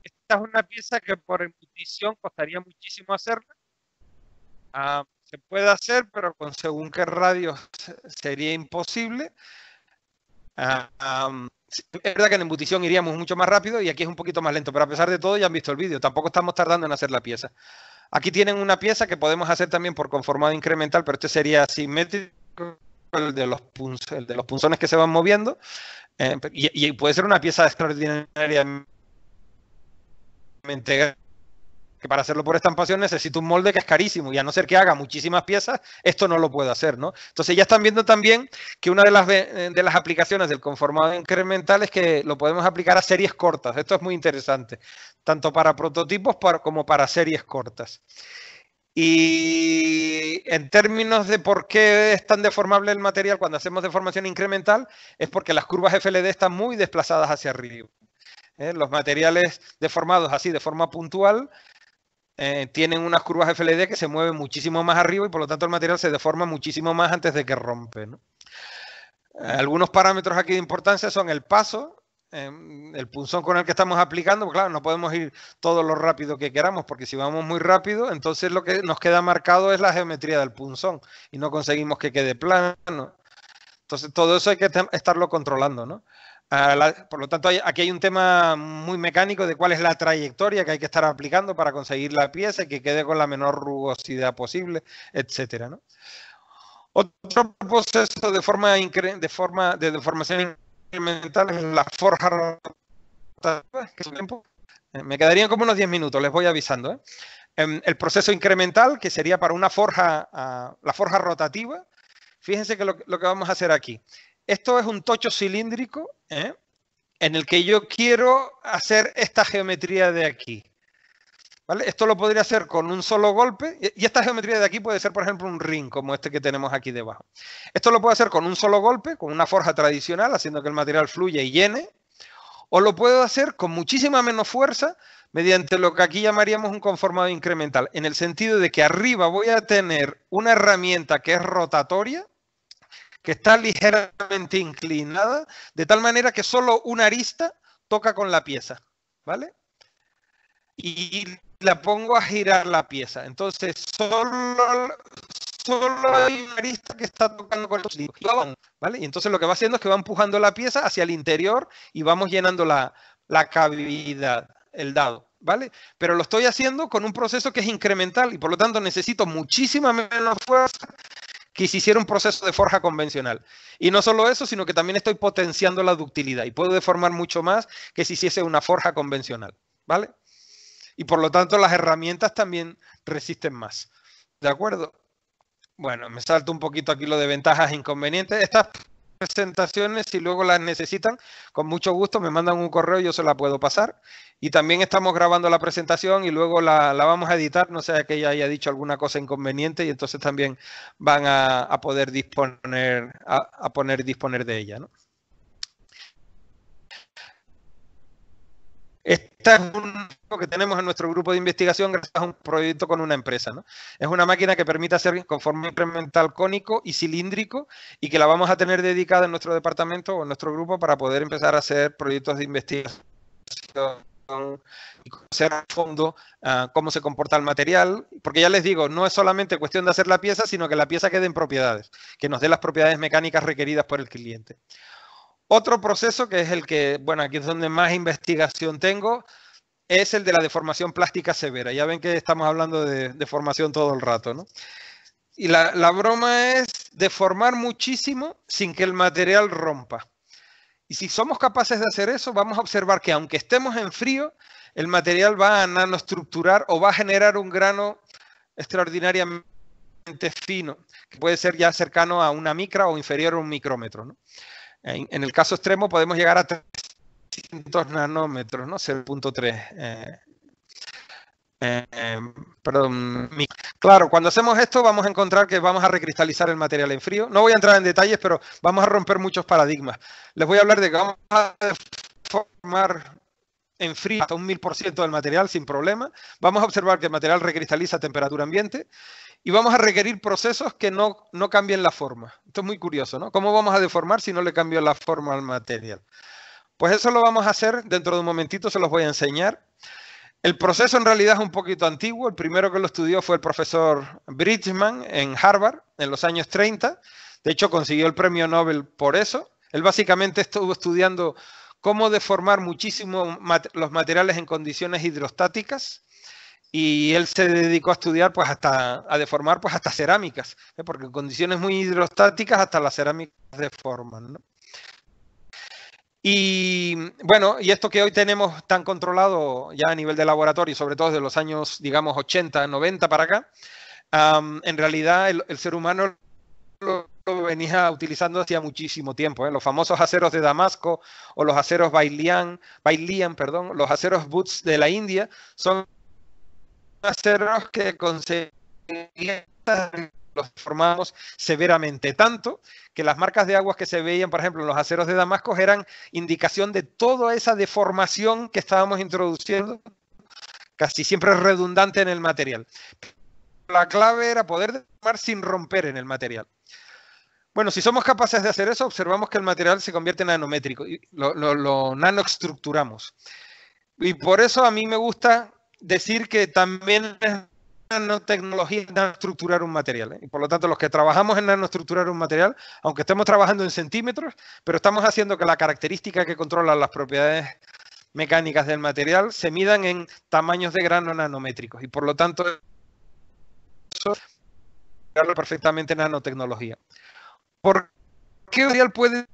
Esta es una pieza que por embutición costaría muchísimo hacerla. Se puede hacer, pero con según qué radios sería imposible. Es verdad que en embutición iríamos mucho más rápido y aquí es un poquito más lento, pero a pesar de todo ya han visto el vídeo, tampoco estamos tardando en hacer la pieza. Aquí tienen una pieza que podemos hacer también por conformado incremental, pero este sería simétrico, el de los punzones que se van moviendo, y puede ser una pieza extraordinariamente que para hacerlo por estampación necesito un molde que es carísimo y a no ser que haga muchísimas piezas, esto no lo puedo hacer, ¿no? Entonces ya están viendo también que una de las aplicaciones del conformado incremental es que lo podemos aplicar a series cortas. Esto es muy interesante, tanto para prototipos como para series cortas. Y en términos de por qué es tan deformable el material cuando hacemos deformación incremental, es porque las curvas FLD están muy desplazadas hacia arriba. Los materiales deformados así de forma puntual tienen unas curvas FLD que se mueven muchísimo más arriba y por lo tanto el material se deforma muchísimo más antes de que rompe, ¿no? Algunos parámetros aquí de importancia son el paso, el punzón con el que estamos aplicando, pues claro, no podemos ir todo lo rápido que queramos porque si vamos muy rápido, entonces lo que nos queda marcado es la geometría del punzón y no conseguimos que quede plano. Entonces todo eso hay que estarlo controlando, ¿no? Por lo tanto, aquí hay un tema muy mecánico de cuál es la trayectoria que hay que estar aplicando para conseguir la pieza y que quede con la menor rugosidad posible, etcétera, ¿no? Otro proceso de deformación incremental es la forja rotativa. Me quedarían como unos 10 minutos, les voy avisando, ¿eh? El proceso incremental, que sería para una forja, la forja rotativa. Fíjense que lo que vamos a hacer aquí. Esto es un tocho cilíndrico, en el que yo quiero hacer esta geometría de aquí. ¿Vale? Esto lo podría hacer con un solo golpe, y esta geometría de aquí puede ser, por ejemplo, un ring, como este que tenemos aquí debajo. Esto lo puedo hacer con un solo golpe, con una forja tradicional, haciendo que el material fluya y llene, o lo puedo hacer con muchísima menos fuerza, mediante lo que aquí llamaríamos un conformado incremental, en el sentido de que arriba voy a tener una herramienta que es rotatoria, que está ligeramente inclinada, de tal manera que solo una arista toca con la pieza, ¿vale? Y la pongo a girar la pieza. Entonces, solo hay una arista que está tocando con los dedos, ¿vale? Y entonces lo que va haciendo es que va empujando la pieza hacia el interior y vamos llenando la cavidad, el dado, ¿vale? Pero lo estoy haciendo con un proceso que es incremental y por lo tanto necesito muchísima menos fuerza que si hiciera un proceso de forja convencional. Y no solo eso, sino que también estoy potenciando la ductilidad y puedo deformar mucho más que si hiciese una forja convencional, ¿vale? Y por lo tanto las herramientas también resisten más, ¿de acuerdo? Bueno, me salto un poquito aquí lo de ventajas e inconvenientes. Estas presentaciones, si luego las necesitan, con mucho gusto me mandan un correo y yo se la puedo pasar. Y también estamos grabando la presentación y luego la vamos a editar, no sea que ella haya dicho alguna cosa inconveniente y entonces también van a poder disponer, disponer de ella, ¿no? Esta es un que tenemos en nuestro grupo de investigación gracias a un proyecto con una empresa, ¿no? Es una máquina que permite hacer conforme incremental cónico y cilíndrico y que la vamos a tener dedicada en nuestro departamento o en nuestro grupo para poder empezar a hacer proyectos de investigación y conocer a fondo cómo se comporta el material, porque ya les digo, no es solamente cuestión de hacer la pieza, sino que la pieza quede en propiedades, que nos dé las propiedades mecánicas requeridas por el cliente. Otro proceso que es el que, bueno, aquí es donde más investigación tengo, es el de la deformación plástica severa. Ya ven que estamos hablando de deformación todo el rato, ¿no? Y la broma es deformar muchísimo sin que el material rompa. Y si somos capaces de hacer eso, vamos a observar que aunque estemos en frío, el material va a nanoestructurar o va a generar un grano extraordinariamente fino, que puede ser ya cercano a una micra o inferior a un micrómetro, ¿no? En el caso extremo podemos llegar a 300 nanómetros, ¿no? 0.3. Perdón. Claro, cuando hacemos esto vamos a encontrar que vamos a recristalizar el material en frío. No voy a entrar en detalles, pero vamos a romper muchos paradigmas. Les voy a hablar de que vamos a deformar en frío hasta un 1000% del material sin problema. Vamos a observar que el material recristaliza a temperatura ambiente y vamos a requerir procesos que no cambien la forma. Esto es muy curioso, ¿no? ¿Cómo vamos a deformar si no le cambio la forma al material? Pues eso lo vamos a hacer dentro de un momentito, se los voy a enseñar. El proceso en realidad es un poquito antiguo. El primero que lo estudió fue el profesor Bridgman en Harvard en los años 30. De hecho, consiguió el premio Nobel por eso. Él básicamente estuvo estudiando cómo deformar muchísimo los materiales en condiciones hidrostáticas y él se dedicó a estudiar pues a deformar pues hasta cerámicas, porque en condiciones muy hidrostáticas hasta las cerámicas deforman, ¿no? Y bueno, y esto que hoy tenemos tan controlado ya a nivel de laboratorio, sobre todo desde los años, digamos, 80, 90 para acá, en realidad el ser humano lo venía utilizando hacía muchísimo tiempo, ¿eh? Los famosos aceros de Damasco o los aceros Bailian, los aceros Butz de la India, son aceros que conseguían, los formamos severamente, tanto que las marcas de aguas que se veían, por ejemplo, en los aceros de Damasco, eran indicación de toda esa deformación que estábamos introduciendo, casi siempre redundante en el material. La clave era poder deformar sin romper en el material. Bueno, si somos capaces de hacer eso, observamos que el material se convierte en nanométrico y lo nanoestructuramos. Y por eso a mí me gusta decir que también es nanotecnología es nanoestructurar un material, ¿eh? Y por lo tanto, los que trabajamos en nanoestructurar un material, aunque estemos trabajando en centímetros, pero estamos haciendo que la característica que controla las propiedades mecánicas del material se midan en tamaños de grano nanométricos. Y por lo tanto, eso es perfectamente nanotecnología. ¿Por qué un material puede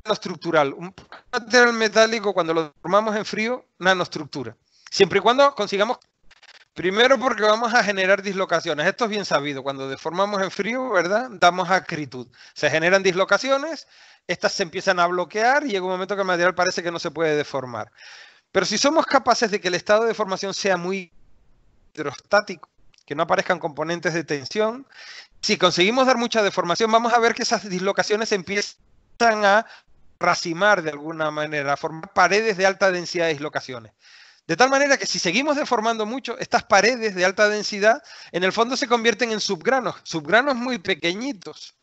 nanoestructural? Un material metálico, cuando lo formamos en frío, nanoestructura. Siempre y cuando consigamos. Primero porque vamos a generar dislocaciones. Esto es bien sabido. Cuando deformamos en frío, ¿verdad? Damos acritud. Se generan dislocaciones, estas se empiezan a bloquear y llega un momento que el material parece que no se puede deformar. Pero si somos capaces de que el estado de deformación sea muy hidrostático, que no aparezcan componentes de tensión, si conseguimos dar mucha deformación, vamos a ver que esas dislocaciones empiezan a racimar de alguna manera, a formar paredes de alta densidad de dislocaciones. De tal manera que si seguimos deformando mucho, estas paredes de alta densidad en el fondo se convierten en subgranos muy pequeñitos,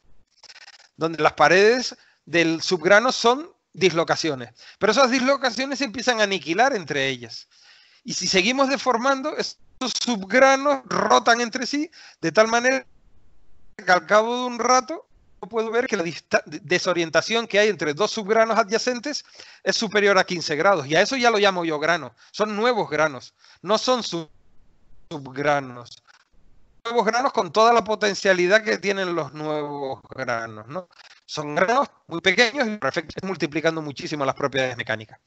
donde las paredes del subgrano son dislocaciones. Pero esas dislocaciones se empiezan a aniquilar entre ellas. Y si seguimos deformando, estos subgranos rotan entre sí de tal manera que al cabo de un rato puedo ver que la desorientación que hay entre dos subgranos adyacentes es superior a 15 grados. Y a eso ya lo llamo yo grano. Son nuevos granos, no son subgranos. Nuevos granos con toda la potencialidad que tienen los nuevos granos, ¿no? Son granos muy pequeños y multiplicando muchísimo las propiedades mecánicas.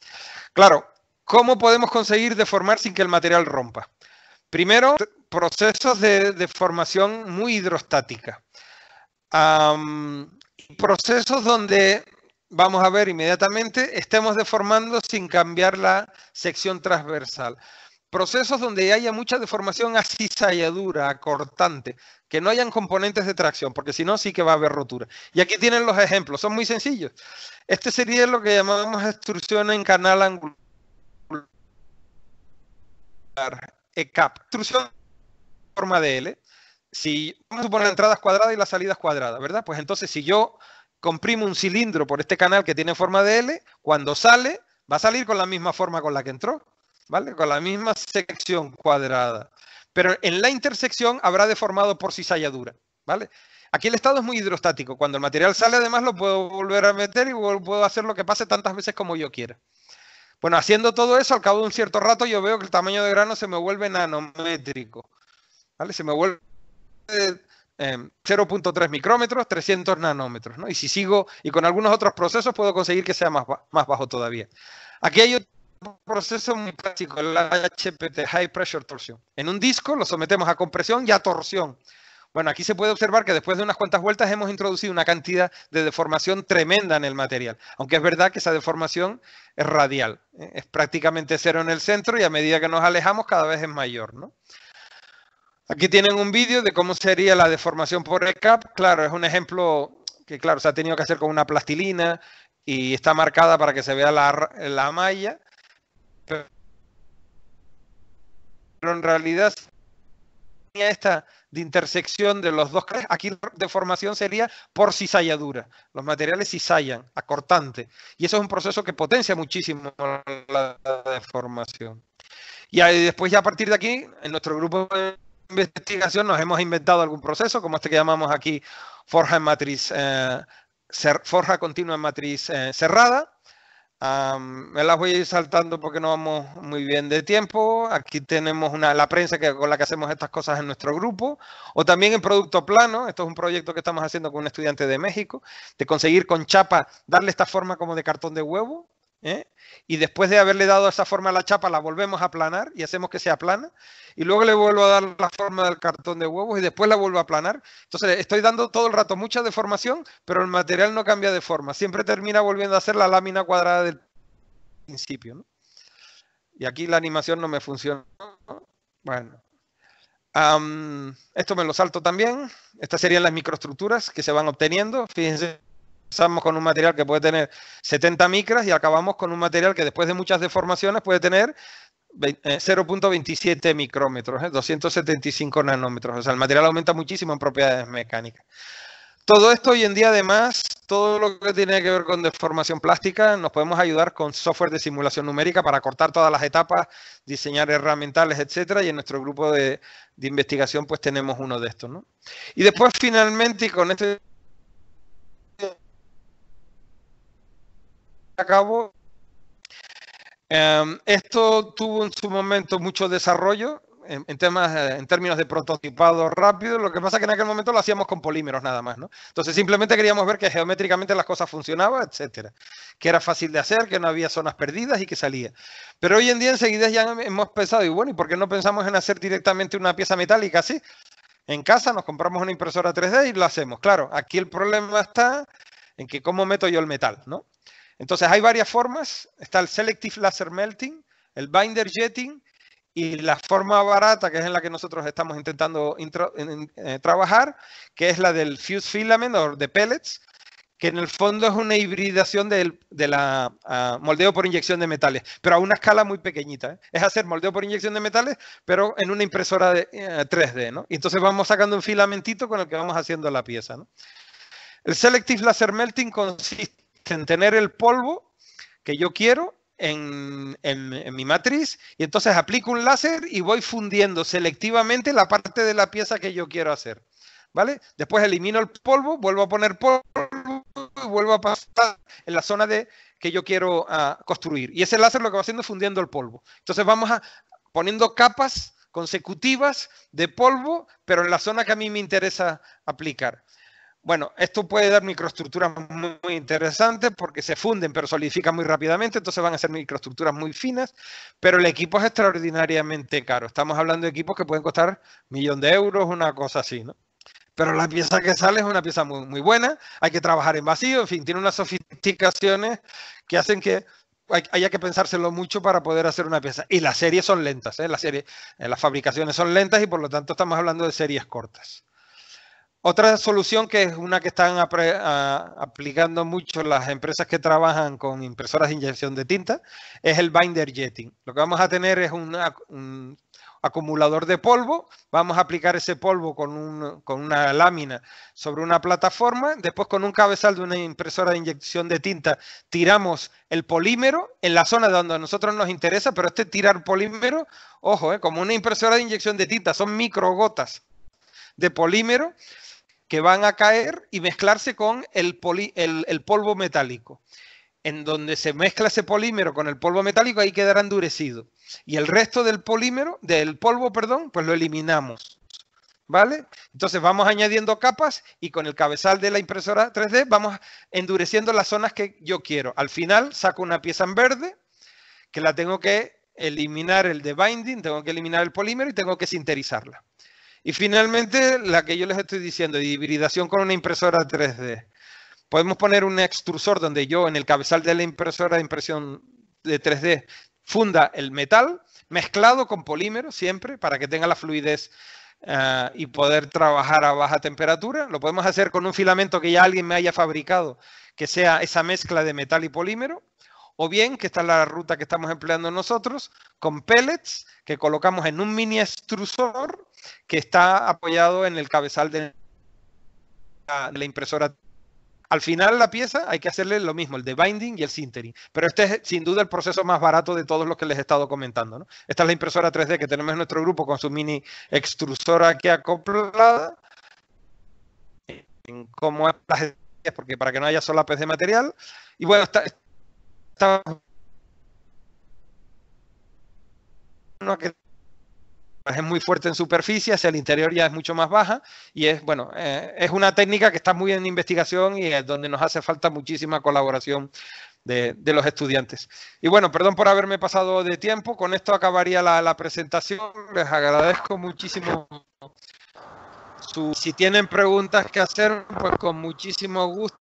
Claro, ¿cómo podemos conseguir deformar sin que el material rompa? Primero, procesos de deformación muy hidrostática. Procesos donde, vamos a ver inmediatamente, estemos deformando sin cambiar la sección transversal. Procesos donde haya mucha deformación acizalladura, acortante, que no hayan componentes de tracción, porque si no sí que va a haber rotura. Y aquí tienen los ejemplos, son muy sencillos. Este sería lo que llamamos extrusión en canal angular, ECAP, extrusión en forma de L. Si vamos a suponer entradas cuadradas y las salidas cuadradas, ¿verdad? Pues entonces si yo comprimo un cilindro por este canal que tiene forma de L, cuando sale, va a salir con la misma forma con la que entró, ¿vale? Con la misma sección cuadrada. Pero en la intersección habrá deformado por cizalladura, ¿vale? Aquí el estado es muy hidrostático. Cuando el material sale, además, lo puedo volver a meter y puedo hacer lo que pase tantas veces como yo quiera. Bueno, haciendo todo eso, al cabo de un cierto rato, yo veo que el tamaño de grano se me vuelve nanométrico, ¿vale? Se me vuelve 0.3 micrómetros, 300 nanómetros, ¿no? Y si sigo, y con algunos otros procesos puedo conseguir que sea más bajo todavía. Aquí hay otro proceso muy práctico, el HPT, High Pressure Torsion. En un disco lo sometemos a compresión y a torsión. Bueno, aquí se puede observar que después de unas cuantas vueltas hemos introducido una cantidad de deformación tremenda en el material. Aunque es verdad que esa deformación es radial, ¿eh? Es prácticamente cero en el centro y a medida que nos alejamos cada vez es mayor, ¿no? Aquí tienen un vídeo de cómo sería la deformación por ECAP. Claro, es un ejemplo que, claro, se ha tenido que hacer con una plastilina y está marcada para que se vea la malla. Pero en realidad, esta de intersección de los dos, aquí la deformación sería por cizalladura. Los materiales cizallan, acortante. Y eso es un proceso que potencia muchísimo la deformación. Y después, ya a partir de aquí, en nuestro grupo de investigación nos hemos inventado algún proceso, como este que llamamos aquí forja en matriz, forja continua en matriz cerrada. Me las voy a ir saltando porque no vamos muy bien de tiempo. Aquí tenemos la prensa con la que hacemos estas cosas en nuestro grupo. O también en producto plano. Esto es un proyecto que estamos haciendo con un estudiante de México, de conseguir con chapa darle esta forma como de cartón de huevo. Y después de haberle dado esa forma a la chapa, la volvemos a aplanar y hacemos que sea plana. Y luego le vuelvo a dar la forma del cartón de huevos y después la vuelvo a aplanar. Entonces estoy dando todo el rato mucha deformación, pero el material no cambia de forma. Siempre termina volviendo a ser la lámina cuadrada del principio, ¿no? Y aquí la animación no me funciona. Bueno. Esto me lo salto también. Estas serían las microestructuras que se van obteniendo. Fíjense. Empezamos con un material que puede tener 70 micras y acabamos con un material que después de muchas deformaciones puede tener 0.27 micrómetros, 275 nanómetros. O sea, el material aumenta muchísimo en propiedades mecánicas. Todo esto hoy en día además todo lo que tiene que ver con deformación plástica, nos podemos ayudar con software de simulación numérica para cortar todas las etapas, diseñar herramientales, etcétera. Y en nuestro grupo de investigación, pues tenemos uno de estos, ¿no? Y después, finalmente, y con este acabo, esto tuvo en su momento mucho desarrollo en términos de prototipado rápido. Lo que pasa es que en aquel momento lo hacíamos con polímeros nada más, ¿no? Entonces simplemente queríamos ver que geométricamente las cosas funcionaban, etcétera, que era fácil de hacer, que no había zonas perdidas y que salía. Pero hoy en día enseguida ya hemos pensado, y bueno, ¿y por qué no pensamos en hacer directamente una pieza metálica así? En casa nos compramos una impresora 3D y lo hacemos. Claro, aquí el problema está en que cómo meto yo el metal, ¿no? Entonces hay varias formas. Está el Selective Laser Melting, el Binder Jetting, y la forma barata, que es en la que nosotros estamos intentando trabajar, que es la del Fused Filament o de pellets, que en el fondo es una hibridación de la moldeo por inyección de metales, pero a una escala muy pequeñita, ¿eh? Es hacer moldeo por inyección de metales, pero en una impresora de 3D, ¿no? Y entonces vamos sacando un filamentito con el que vamos haciendo la pieza, ¿no? El Selective Laser Melting consiste en tener el polvo que yo quiero en mi matriz, y entonces aplico un láser y voy fundiendo selectivamente la parte de la pieza que yo quiero hacer, ¿vale? Después elimino el polvo, vuelvo a poner polvo y vuelvo a pasar en la zona que yo quiero construir. Y ese láser lo que va haciendo es fundiendo el polvo. Entonces vamos poniendo capas consecutivas de polvo, pero en la zona que a mí me interesa aplicar. Bueno, esto puede dar microestructuras muy interesantes porque se funden pero solidifican muy rápidamente, entonces van a ser microestructuras muy finas, pero el equipo es extraordinariamente caro. Estamos hablando de equipos que pueden costar 1.000.000 de euros, una cosa así, ¿no? Pero la pieza que sale es una pieza muy, muy buena, hay que trabajar en vacío, en fin, tiene unas sofisticaciones que hacen que haya que pensárselo mucho para poder hacer una pieza. Y las series son lentas, ¿eh? Las fabricaciones son lentas y por lo tanto estamos hablando de series cortas. Otra solución, que es una que están aplicando mucho las empresas que trabajan con impresoras de inyección de tinta, es el binder jetting. Lo que vamos a tener es un acumulador de polvo, vamos a aplicar ese polvo con una lámina sobre una plataforma, después con un cabezal de una impresora de inyección de tinta tiramos el polímero en la zona donde a nosotros nos interesa, pero tirar polímero, ojo, como una impresora de inyección de tinta, son microgotas de polímero que van a caer y mezclarse con el polvo metálico. En donde se mezcla ese polímero con el polvo metálico, ahí quedará endurecido. Y el resto del polvo, pues lo eliminamos, ¿vale? Entonces vamos añadiendo capas y con el cabezal de la impresora 3D vamos endureciendo las zonas que yo quiero. Al final saco una pieza en verde que la tengo que eliminar el debinding, tengo que eliminar el polímero y tengo que sinterizarla. Y finalmente, la que yo les estoy diciendo, de hibridación con una impresora 3D. Podemos poner un extrusor donde yo en el cabezal de la impresora de impresión de 3D funda el metal mezclado con polímero siempre para que tenga la fluidez y poder trabajar a baja temperatura. Lo podemos hacer con un filamento que ya alguien me haya fabricado, que sea esa mezcla de metal y polímero. O bien, que esta es la ruta que estamos empleando nosotros, con pellets que colocamos en un mini extrusor que está apoyado en el cabezal de la impresora. Al final la pieza hay que hacerle lo mismo, el debinding y el sintering. Pero este es sin duda el proceso más barato de todos los que les he estado comentando, ¿no? Esta es la impresora 3D que tenemos en nuestro grupo con su mini extrusora aquí acoplada. Como es porque para que no haya solapes de material. Y bueno, está es muy fuerte en superficie, hacia el interior ya es mucho más baja y es, bueno, es una técnica que está muy en investigación y es donde nos hace falta muchísima colaboración de los estudiantes. Y bueno, perdón por haberme pasado de tiempo, con esto acabaría la presentación, les agradezco muchísimo. Si tienen preguntas que hacer, pues con muchísimo gusto.